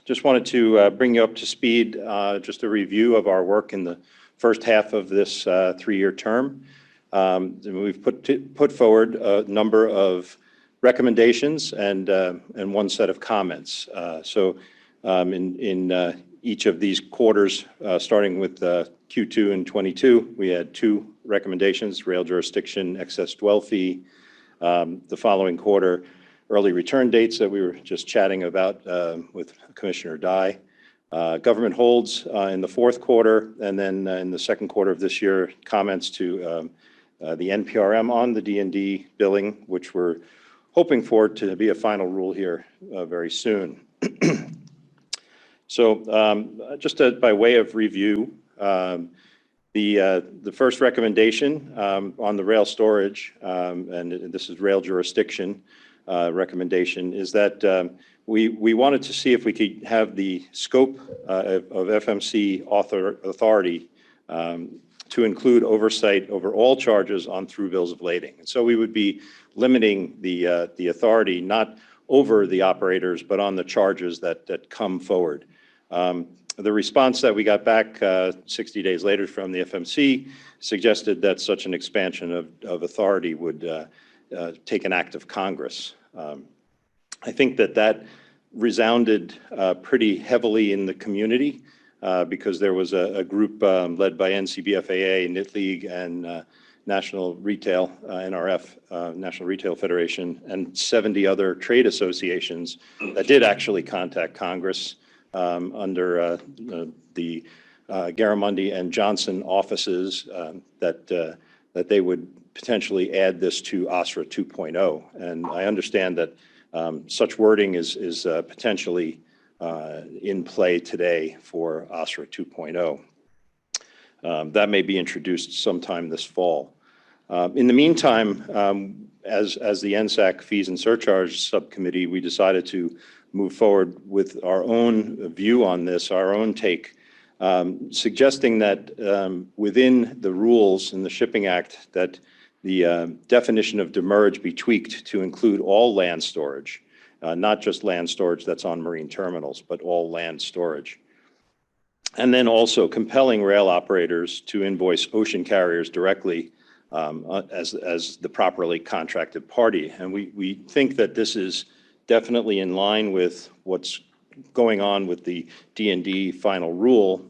Just wanted to bring you up to speed, just a review of our work in the first half of this three-year term. We've put forward a number of recommendations and one set of comments. So in each of these quarters, starting with Q2 and 22, we had 2 recommendations: rail jurisdiction, excess dwell fee. The following quarter, early return dates that we were just chatting about with Commissioner Dye. Government holds in the fourth quarter, and then in the second quarter of this year, comments to the NPRM on the D&D billing, which we're hoping for to be a final rule here very soon. So just by way of review, the first recommendation on the rail storage, and this is rail jurisdiction recommendation, is that we wanted to see if we could have the scope of FMC authority to include oversight over all charges on through bills of lading. And so we would be limiting the authority not over the operators, but on the charges that come forward. The response that we got back 60 days later from the FMC suggested that such an expansion of authority would take an act of Congress. I think that resounded pretty heavily in the community because there was a group led by NCBFAA, Knit League, and National Retail, NRF, National Retail Federation, and 70 other trade associations that did actually contact Congress under the Garamendi and Johnson offices that they would potentially add this to OSRA 2.0. And I understand that such wording is potentially in play today for OSRA 2.0. That may be introduced sometime this fall. In the meantime, as the NSAC Fees and Surcharge Subcommittee, we decided to move forward with our own view on this, our own take, suggesting that within the rules in the Shipping Act that the definition of demurrage be tweaked to include all land storage, not just land storage that's on marine terminals, but all land storage. And then also compelling rail operators to invoice ocean carriers directly as the properly contracted party. And we think that this is definitely in line with what's going on with the D&D final rule.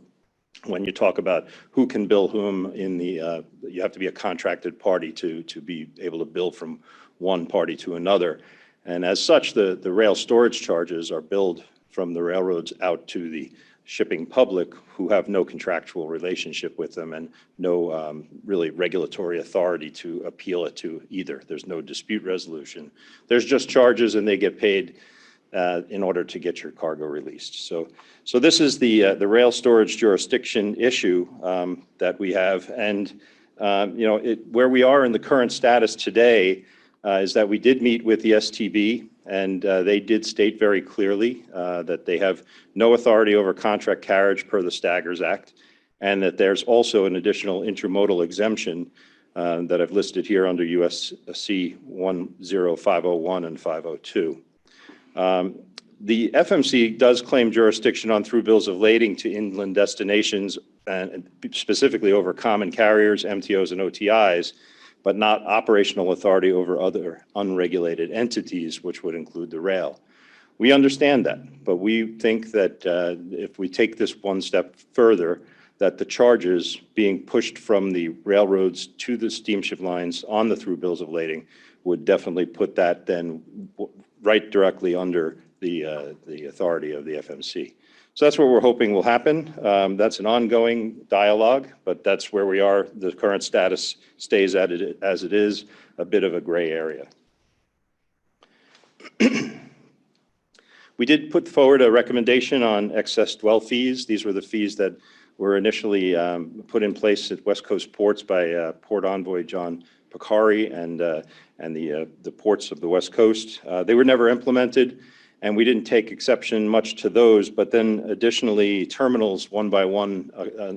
When you talk about who can bill whom in the, you have to be a contracted party to be able to bill from one party to another. And as such, the rail storage charges are billed from the railroads out to the shipping public, who have no contractual relationship with them and no really regulatory authority to appeal it to either. There's no dispute resolution. There's just charges, and they get paid in order to get your cargo released. So this is the rail storage jurisdiction issue that we have. And where we are in the current status today is that we did meet with the STB, and they did state very clearly that they have no authority over contract carriage per the Staggers Act, and that there's also an additional intermodal exemption that I've listed here under USC 10501 and 502. The FMC does claim jurisdiction on through bills of lading to inland destinations, and specifically over common carriers, MTOs, and OTIs, but not operational authority over other unregulated entities, which would include the rail. We understand that, but we think that if we take this one step further, that the charges being pushed from the railroads to the steamship lines on the through bills of lading would definitely put that then right directly under the authority of the FMC. So that's what we're hoping will happen. That's an ongoing dialogue, but that's where we are. The current status stays as it is, a bit of a gray area. We did put forward a recommendation on excess dwell fees. These were the fees that were initially put in place at West Coast ports by Port Envoy John Picari and the ports of the West Coast. They were never implemented, and we didn't take exception much to those, but then additionally, terminals one by one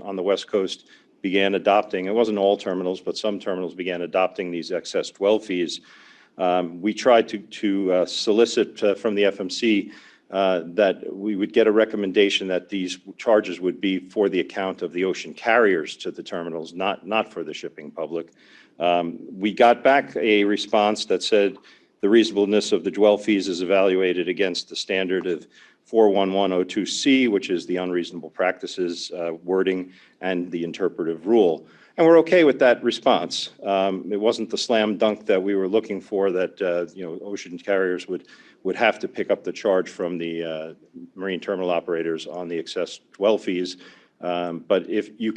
on the West Coast began adopting, it wasn't all terminals, but some terminals began adopting these excess dwell fees. We tried to solicit from the FMC that we would get a recommendation that these charges would be for the account of the ocean carriers to the terminals, not for the shipping public. We got back a response that said the reasonableness of the dwell fees is evaluated against the standard of 41102C, which is the unreasonable practices wording and the interpretive rule. And we're okay with that response. It wasn't the slam dunk that we were looking for, that ocean carriers would have to pick up the charge from the marine terminal operators on the excess dwell fees. But if you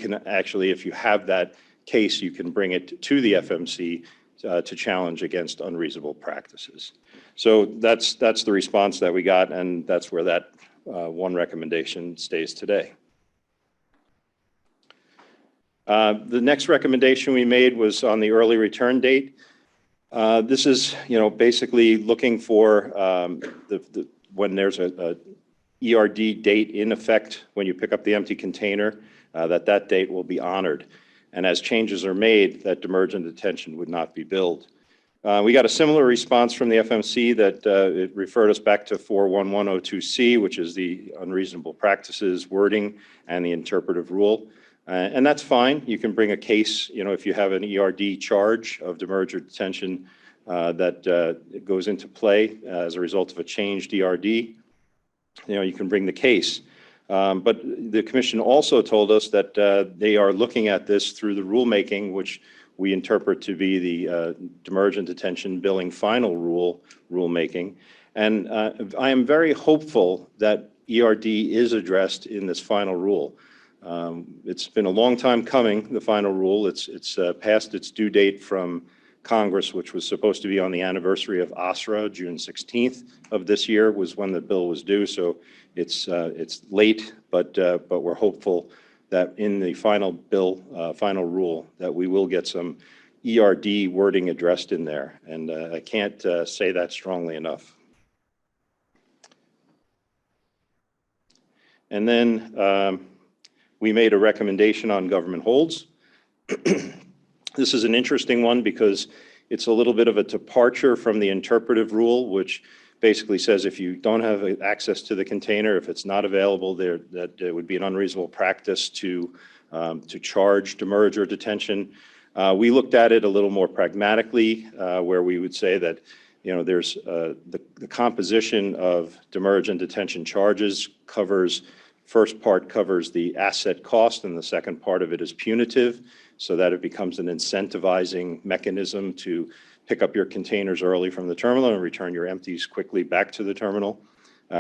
have that case, you can bring it to the FMC to challenge against unreasonable practices. So that's the response that we got, and that's where that one recommendation stays today. The next recommendation we made was on the early return date. This is, basically looking for when there's a ERD date in effect when you pick up the empty container, that date will be honored. And as changes are made, that demurrage and detention would not be billed. We got a similar response from the FMC that it referred us back to 41102C, which is the unreasonable practices wording and the interpretive rule. And that's fine. You can bring a case, if you have an ERD charge of demurrage or detention that goes into play as a result of a changed ERD, you can bring the case. But the commission also told us that they are looking at this through the rulemaking, which we interpret to be the demurrage and detention billing final rulemaking. And I am very hopeful that ERD is addressed in this final rule. It's been a long time coming, the final rule. It's passed its due date from Congress, which was supposed to be on the anniversary of ASRA, June 16th of this year was when the bill was due. So it's late, but we're hopeful that in the final bill, final rule, that we will get some ERD wording addressed in there. And I can't say that strongly enough. And then we made a recommendation on government holds. This is an interesting one because it's a little bit of a departure from the interpretive rule, which basically says if you don't have access to the container, if it's not available there, that it would be an unreasonable practice to charge demurrage or detention. We looked at it a little more pragmatically, where we would say that, there's the composition of demurrage and detention charges first part covers the asset cost, and the second part of it is punitive, so that it becomes an incentivizing mechanism to pick up your containers early from the terminal and return your empties quickly back to the terminal.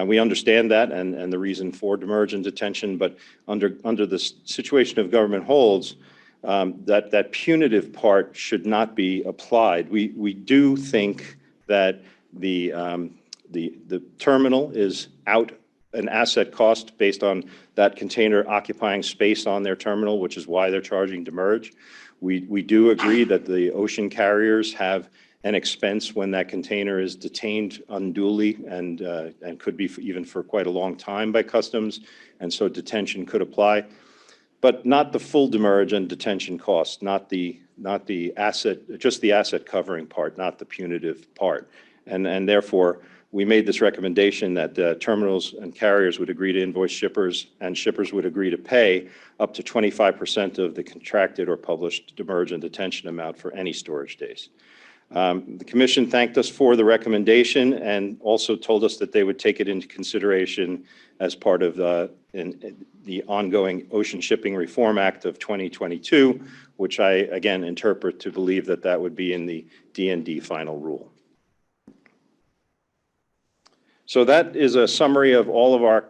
We understand that and the reason for demurrage and detention, but under the situation of government holds, that punitive part should not be applied. We do think that the terminal is out an asset cost based on that container occupying space on their terminal, which is why they're charging demurrage. We do agree that the ocean carriers have an expense when that container is detained unduly and could be even for quite a long time by customs, and so detention could apply, but not the full demurrage and detention cost, not the asset, just the asset covering part, not the punitive part, and therefore we made this recommendation that terminals and carriers would agree to invoice shippers, and shippers would agree to pay up to 25% of the contracted or published demurrage and detention amount for any storage days. The Commission thanked us for the recommendation and also told us that they would take it into consideration as part of the ongoing Ocean Shipping Reform Act of 2022, which I, again, interpret to believe that that would be in the D&D final rule. So that is a summary of all of our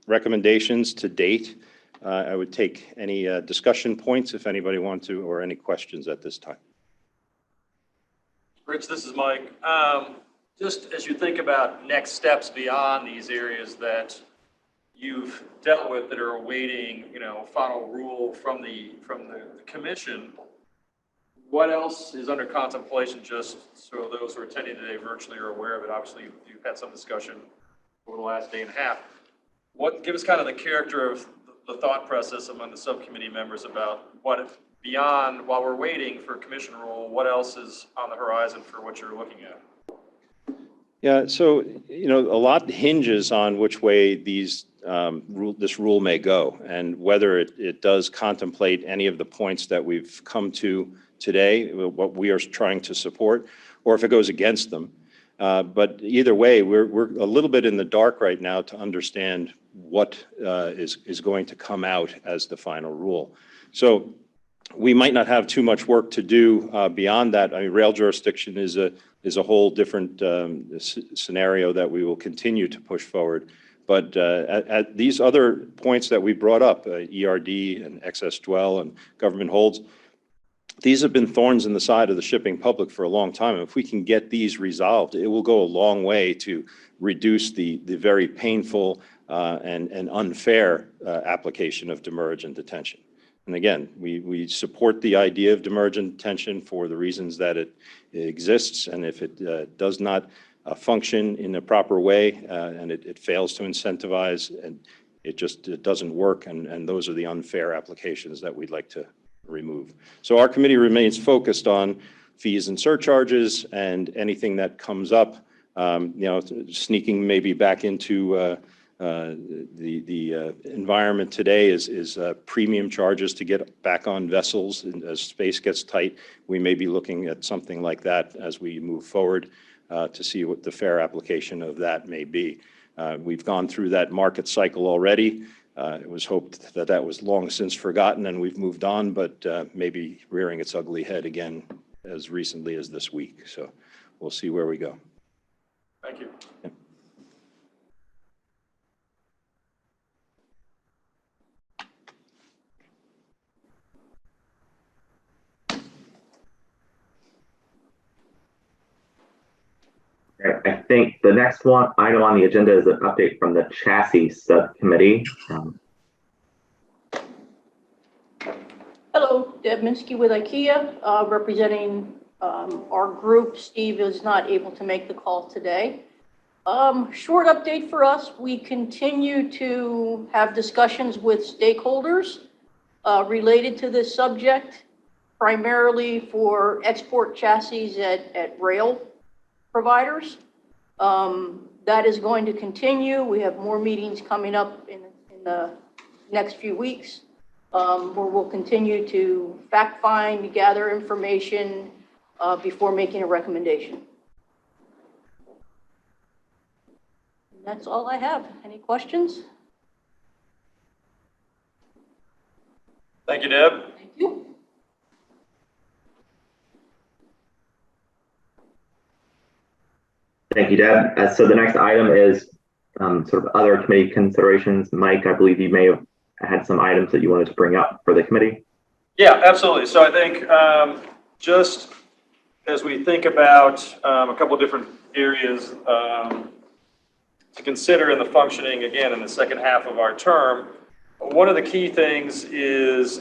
recommendations to date. I would take any discussion points if anybody wants to, or any questions at this time. Rich, this is Mike. Just as you think about next steps beyond these areas that you've dealt with that are awaiting, final rule from the commission, what else is under contemplation, just so those who are attending today virtually are aware of it? Obviously, you've had some discussion over the last day and a half. Give us kind of the character of the thought process among the subcommittee members about what, if beyond, while we're waiting for commission rule, what else is on the horizon for what you're looking at? Yeah, so, a lot hinges on which way this rule may go, and whether it does contemplate any of the points that we've come to today, what we are trying to support, or if it goes against them. But either way, we're a little bit in the dark right now to understand what is going to come out as the final rule. So we might not have too much work to do beyond that. I mean, rail jurisdiction is a whole different scenario that we will continue to push forward. But at these other points that we brought up, ERD and excess dwell and government holds, these have been thorns in the side of the shipping public for a long time. And if we can get these resolved, it will go a long way to reduce the very painful and unfair application of demurrage and detention. And again, we support the idea of demurrage and detention for the reasons that it exists. And if it does not function in a proper way and it fails to incentivize, and it doesn't work, and those are the unfair applications that we'd like to remove. So our committee remains focused on fees and surcharges and anything that comes up, sneaking maybe back into the environment today is premium charges to get back on vessels. And as space gets tight, we may be looking at something like that as we move forward to see what the fair application of that may be. We've gone through that market cycle already. It was hoped that that was long since forgotten and we've moved on, but maybe rearing its ugly head again as recently as this week. So we'll see where we go. Thank you. Yeah. I think the next item on the agenda is an update from the chassis subcommittee. Hello, Deb Minsky with IKEA, representing our group. Steve is not able to make the call today. Short update for us. We continue to have discussions with stakeholders related to this subject, primarily for export chassis at rail providers. That is going to continue. We have more meetings coming up in the next few weeks, where we'll continue to fact find, gather information, before making a recommendation. And that's all I have. Any questions? Thank you, Deb. Thank you. Thank you, Deb. So the next item is sort of other committee considerations. Mike, I believe you may have had some items that you wanted to bring up for the committee. Yeah, absolutely. So I think just as we think about a couple of different areas to consider in the functioning, again, in the second half of our term, one of the key things is,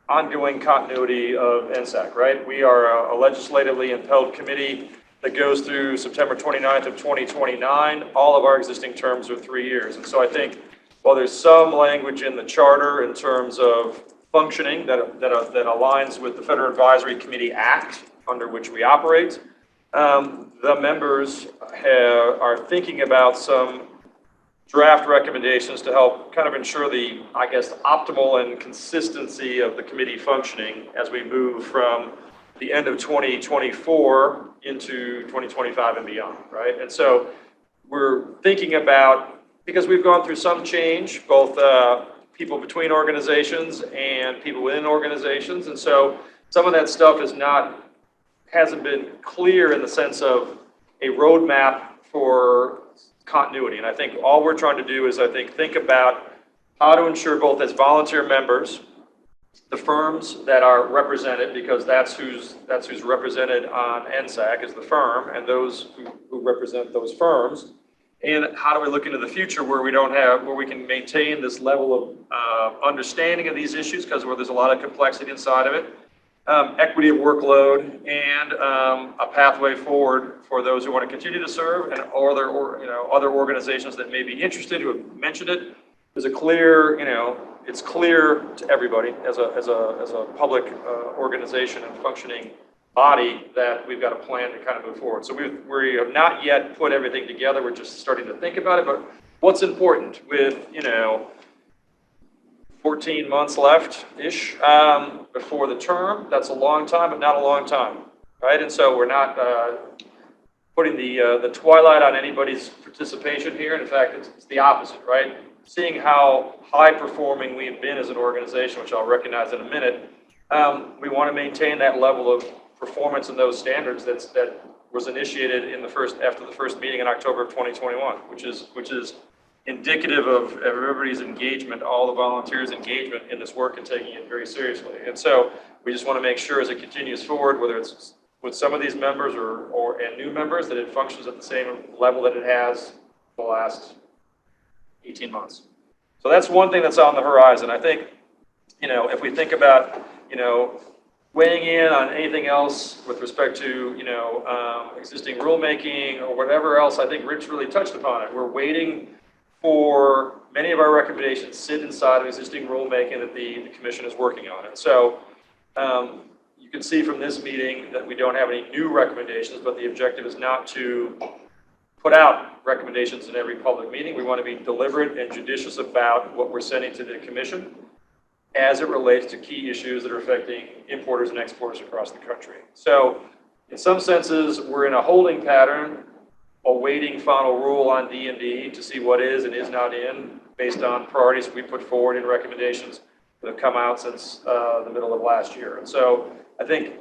ongoing continuity of NSAC, right? We are a legislatively impelled committee that goes through September 29th of 2029. All of our existing terms are 3 years. And so I think while there's some language in the charter in terms of functioning that aligns with the Federal Advisory Committee Act under which we operate, the members are thinking about some draft recommendations to help kind of ensure the, optimal and consistency of the committee functioning as we move from the end of 2024 into 2025 and beyond, right? And so we're thinking about, because we've gone through some change, both people between organizations and people within organizations. And so some of that stuff hasn't been clear in the sense of a roadmap for continuity. And I think all we're trying to do is, think about how to ensure both as volunteer members, the firms that are represented, because that's who's represented on NSAC is the firm, and those who represent those firms. And how do we look into the future where we can maintain this level of understanding of these issues, because there's a lot of complexity inside of it, equity of workload, and a pathway forward for those who want to continue to serve, and other organizations that may be interested who have mentioned it. There's a clear, it's clear to everybody as a public organization and functioning body that we've got a plan to kind of move forward. So we have not yet put everything together. We're just starting to think about it. But what's important with 14 months left-ish before the term, that's a long time, but not a long time, right? And so we're not putting the twilight on anybody's participation here. In fact, it's the opposite, right? Seeing how high-performing we've been as an organization, which I'll recognize in a minute, we want to maintain that level of performance and those standards that was initiated after the first meeting in October of 2021, which is indicative of everybody's engagement, all the volunteers' engagement in this work and taking it very seriously. And so we just want to make sure as it continues forward, whether it's with some of these members and new members, that it functions at the same level that it has the last 18 months. So that's one thing that's on the horizon. I think, if we think about, weighing in on anything else with respect to, existing rulemaking or whatever else, I think Rich really touched upon it. We're waiting for many of our recommendations sit inside of existing rulemaking that the commission is working on. And so you can see from this meeting that we don't have any new recommendations, but the objective is not to put out recommendations in every public meeting. We want to be deliberate and judicious about what we're sending to the commission as it relates to key issues that are affecting importers and exporters across the country. So in some senses, we're in a holding pattern, awaiting final rule on D&D to see what is and is not in, based on priorities we put forward in recommendations that have come out since the middle of last year. And so I think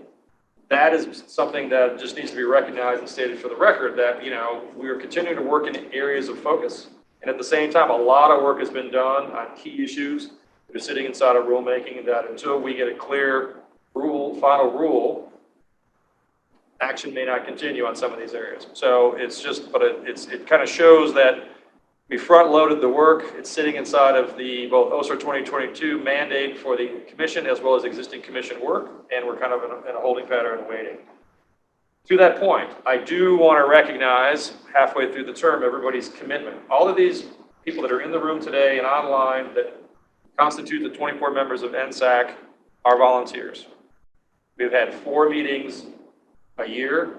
that is something that just needs to be recognized and stated for the record, that we are continuing to work in areas of focus. And at the same time, a lot of work has been done on key issues that are sitting inside of rulemaking, that until we get a clear final rule, action may not continue on some of these areas. So it kind of shows that we front-loaded the work. It's sitting inside of the both OSER 2022 mandate for the commission as well as existing commission work, and we're kind of in a holding pattern and waiting. To that point, I do want to recognize halfway through the term everybody's commitment. All of these people that are in the room today and online that constitute the 24 members of NSAC are volunteers. We've had 4 meetings a year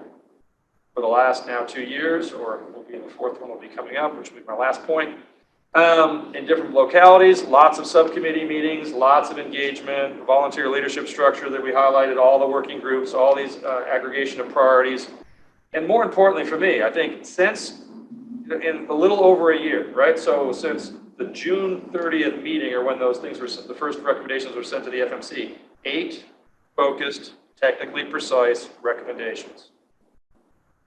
for the last now 2 years, or will be in the fourth one will be coming up, which will be my last point. In different localities, lots of subcommittee meetings, lots of engagement, volunteer leadership structure that we highlighted, all the working groups, all these aggregation of priorities. And more importantly for me, I think since in a little over a year, right? So since the June 30th meeting, or when those things were, the first recommendations were sent to the FMC, 8 focused, technically precise recommendations.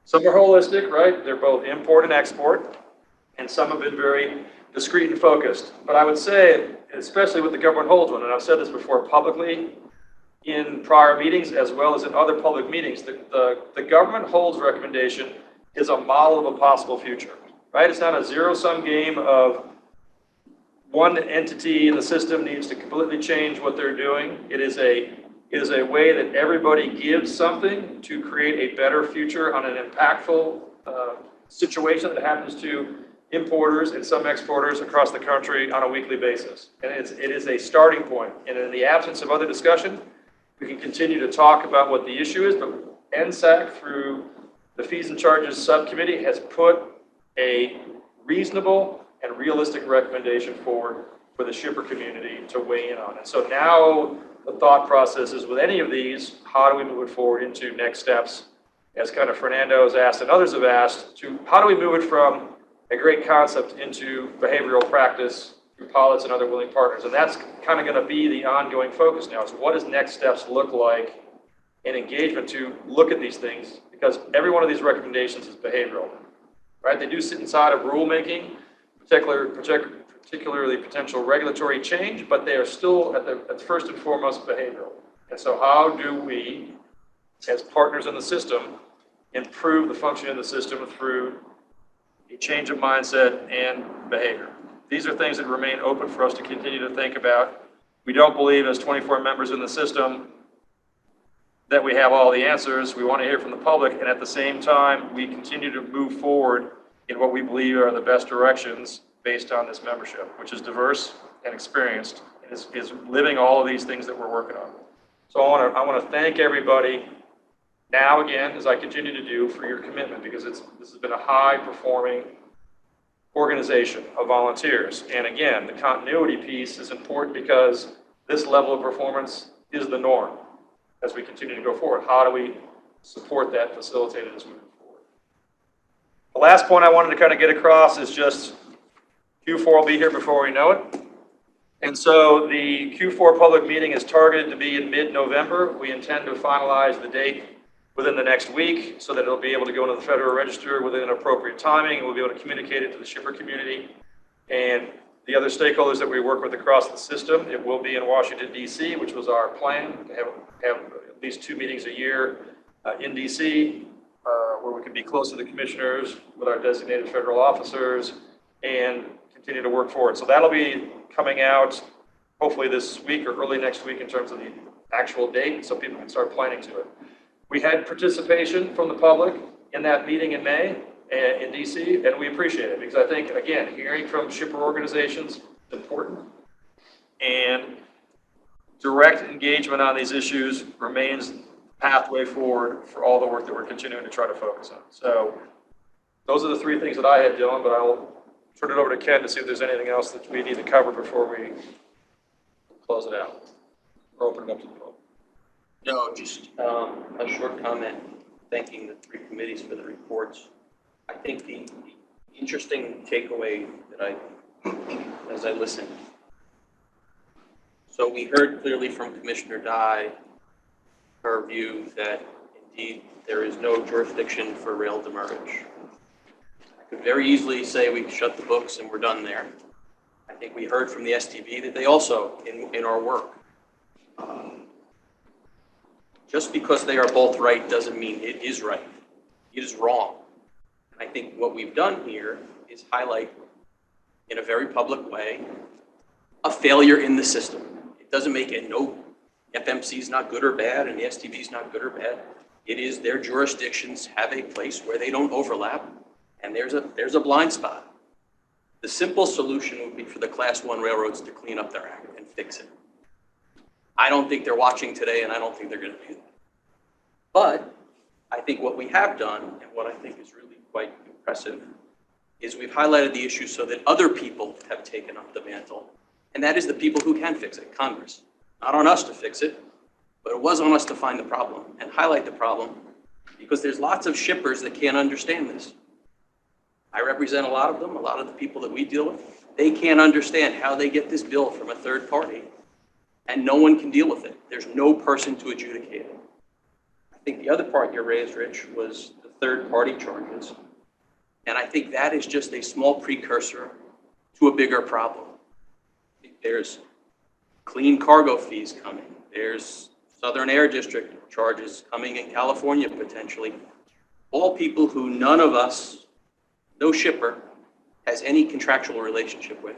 Some are holistic, right? They're both import and export, and some have been very discrete and focused. But I would say, especially with the government holds one, and I've said this before publicly in prior meetings as well as in other public meetings, the government holds recommendation is a model of a possible future, right? It's not a zero-sum game of one entity in the system needs to completely change what they're doing. It is a way that everybody gives something to create a better future on an impactful situation that happens to importers and some exporters across the country on a weekly basis. And it is a starting point. And in the absence of other discussion, we can continue to talk about what the issue is, but NSAC through the Fees and Charges Subcommittee has put a reasonable and realistic recommendation forward for the shipper community to weigh in on. And so now the thought process is with any of these, how do we move it forward into next steps, as kind of Fernando has asked and others have asked, to how do we move it from a great concept into behavioral practice through pilots and other willing partners. And that's kind of going to be the ongoing focus now, is what does next steps look like in engagement to look at these things, because every one of these recommendations is behavioral, right? They do sit inside of rulemaking, particularly potential regulatory change, but they are still at first and foremost behavioral. And so how do we, as partners in the system, improve the function of the system through a change of mindset and behavior? These are things that remain open for us to continue to think about. We don't believe as 24 members in the system that we have all the answers. We want to hear from the public, and at the same time, we continue to move forward in what we believe are the best directions based on this membership, which is diverse and experienced, and is living all of these things that we're working on. So I want to thank everybody now again, as I continue to do, for your commitment, because this has been a high-performing organization of volunteers. And again, the continuity piece is important because this level of performance is the norm as we continue to go forward. How do we support that, facilitate it as we move forward? The last point I wanted to kind of get across is just Q4 will be here before we know it. And so the Q4 public meeting is targeted to be in mid-November. We intend to finalize the date within the next week so that it'll be able to go into the Federal Register within an appropriate timing, and we'll be able to communicate it to the shipper community and the other stakeholders that we work with across the system. It will be in Washington, D.C., which was our plan, to have at least 2 meetings a year in D.C., where we can be close to the commissioners with our designated federal officers and continue to work forward. So that'll be coming out hopefully this week or early next week in terms of the actual date, so people can start planning to it. We had participation from the public in that meeting in May in DC, and we appreciate it because I think, again, hearing from shipper organizations is important, and direct engagement on these issues remains the pathway forward for all the work that we're continuing to try to focus on. So those are the 3 things that I had, Dylan, but I'll turn it over to Ken to see if there's anything else that we need to cover before we close it out or open it up to the public. No, just a short comment, thanking the 3 committees for the reports. I think the interesting takeaway that as I listened, so we heard clearly from Commissioner Dye, her view that indeed there is no jurisdiction for rail demurrage. I could very easily say we shut the books and we're done there. I think we heard from the STB that they also, in our work, just because they are both right doesn't mean it is right. It is wrong. And I think what we've done here is highlight in a very public way a failure in the system. It doesn't make it no FMC is not good or bad and the STB is not good or bad. It is their jurisdictions have a place where they don't overlap and there's a blind spot. The simple solution would be for the Class 1 railroads to clean up their act and fix it. I don't think they're watching today, and I don't think they're going to do that. But I think what we have done, and what I think is really quite impressive, is we've highlighted the issue so that other people have taken up the mantle. And that is the people who can fix it, Congress. Not on us to fix it, but it was on us to find the problem and highlight the problem, because there's lots of shippers that can't understand this. I represent a lot of them, a lot of the people that we deal with. They can't understand how they get this bill from a third party, and no one can deal with it. There's no person to adjudicate it. I think the other part you raised, Rich, was the third party charges. And I think that is just a small precursor to a bigger problem. There's clean cargo fees coming. There's Southern Air District charges coming in California potentially. All people who none of us, no shipper, has any contractual relationship with,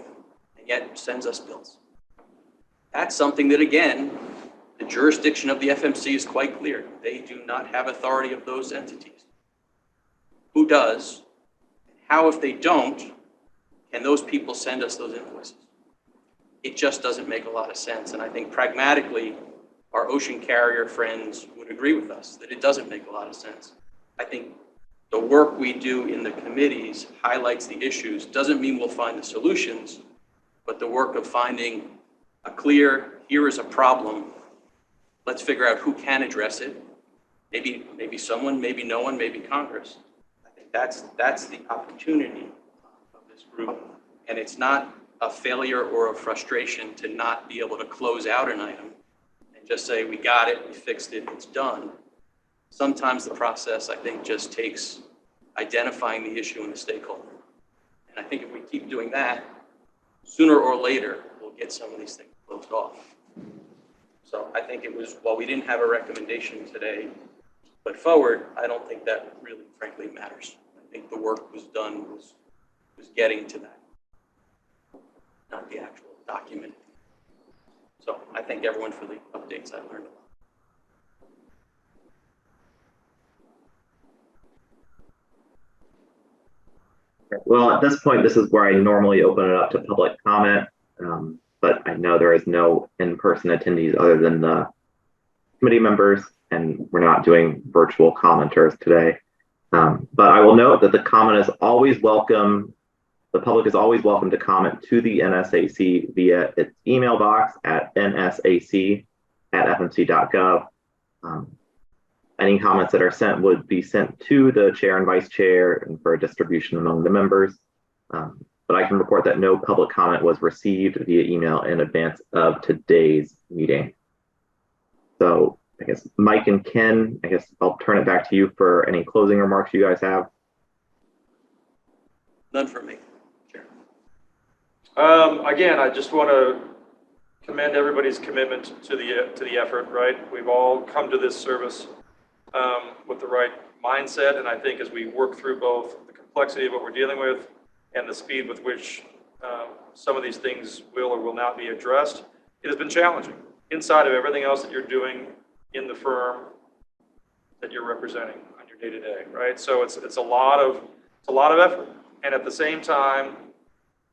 and yet sends us bills. That's something that, again, the jurisdiction of the FMC is quite clear. They do not have authority of those entities. Who does? How, if they don't, can those people send us those invoices? It just doesn't make a lot of sense. And I think pragmatically, our ocean carrier friends would agree with us that it doesn't make a lot of sense. I think the work we do in the committees highlights the issues. Doesn't mean we'll find the solutions, but the work of finding a clear, here is a problem, let's figure out who can address it. Maybe someone, maybe no one, maybe Congress. I think that's the opportunity of this group. And it's not a failure or a frustration to not be able to close out an item and just say, we got it, we fixed it, it's done. Sometimes the process, I think, just takes identifying the issue and the stakeholder. And I think if we keep doing that, sooner or later, we'll get some of these things closed off. So I think it was, while we didn't have a recommendation today put forward, I don't think that really, frankly, matters. I think the work was done, was getting to that, not the actual document. So I thank everyone for the updates. I learned a lot. Well, at this point, this is where I normally open it up to public comment, but I know there is no in-person attendees other than the committee members, and we're not doing virtual commenters today. But I will note that the comment is always welcome. The public is always welcome to comment to the NSAC via its email box at nsac@fmc.gov. Any comments that are sent would be sent to the chair and vice chair and for distribution among the members. But I can report that no public comment was received via email in advance of today's meeting. So I guess Mike and Ken, I guess I'll turn it back to you for any closing remarks you guys have. None for me, Chair. Again, I just want to commend everybody's commitment to the effort, right? We've all come to this service with the right mindset, and I think as we work through both the complexity of what we're dealing with and the speed with which some of these things will or will not be addressed, it has been challenging inside of everything else that you're doing in the firm that you're representing on your day-to-day, right? So it's a lot of effort, and at the same time,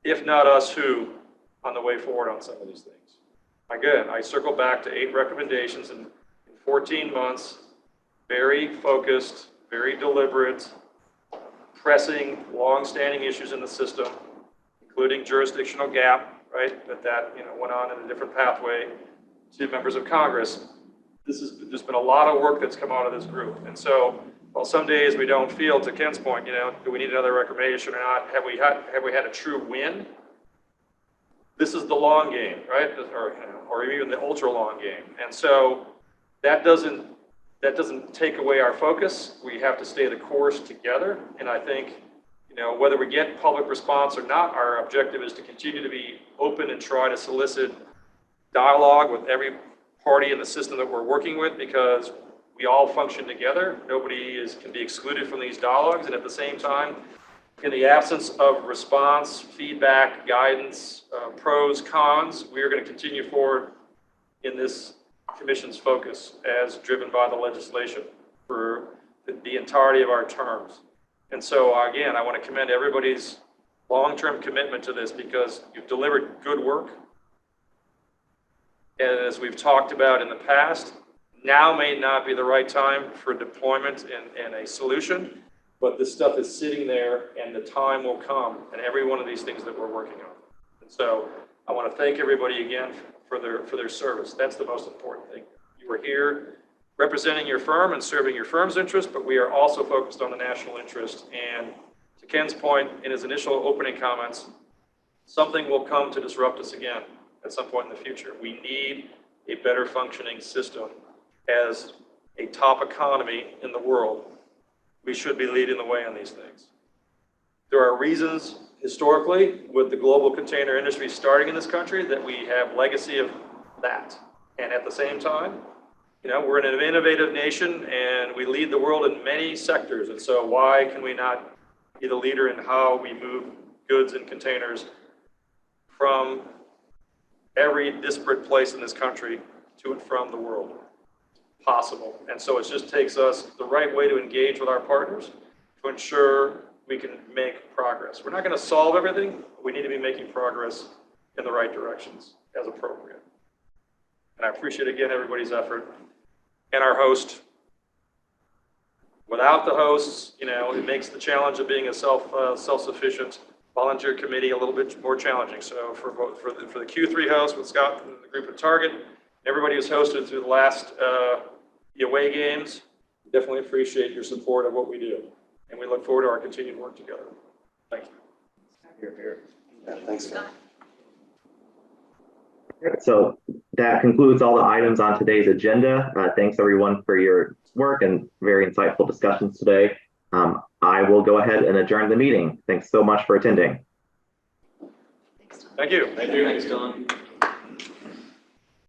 if not us, who on the way forward on some of these things? Again, I circle back to 8 recommendations in 14 months. Very focused, very deliberate, pressing, long-standing issues in the system, including jurisdictional gap, right? That went on in a different pathway to members of Congress. There's been a lot of work that's come out of this group, and so while some days we don't feel, to Ken's point, do we need another recommendation or not? Have we had a true win? This is the long game, right? Or even the ultra long game, and so that doesn't take away our focus. We have to stay the course together. And I think, whether we get public response or not, our objective is to continue to be open and try to solicit dialogue with every party in the system that we're working with, because we all function together. Nobody can be excluded from these dialogues. And at the same time, in the absence of response, feedback, guidance, pros, cons, we are going to continue forward in this Commission's focus as driven by the legislation for the entirety of our terms. And so again, I want to commend everybody's long-term commitment to this, because you've delivered good work. And as we've talked about in the past, now may not be the right time for deployment and a solution, but this stuff is sitting there and the time will come and every one of these things that we're working on. And so I want to thank everybody again for their service. That's the most important thing. You are here representing your firm and serving your firm's interest, but we are also focused on the national interest. And to Ken's point in his initial opening comments, something will come to disrupt us again at some point in the future. We need a better functioning system. As a top economy in the world, we should be leading the way on these things. There are reasons historically with the global container industry starting in this country that we have legacy of that. And at the same time, you know, we're an innovative nation and we lead the world in many sectors. And so why can we not be the leader in how we move goods and containers from every disparate place in this country to and from the world? Possible. And so it just takes us the right way to engage with our partners to ensure we can make progress. We're not going to solve everything, but we need to be making progress in the right directions as appropriate. And I appreciate again everybody's effort and our host. Without the hosts, you know, it makes the challenge of being a self-sufficient volunteer committee a little bit more challenging. So for the Q3 host with Scott and the group at Target, everybody who's hosted through the last the away games, definitely appreciate your support of what we do. And we look forward to our continued work together. Thank you. Here, here. Yeah, thanks, Scott. So that concludes all the items on today's agenda. Thanks everyone for your work and very insightful discussions today. I will go ahead and adjourn the meeting. Thanks so much for attending. Thank you. Thank you. Thanks, Don.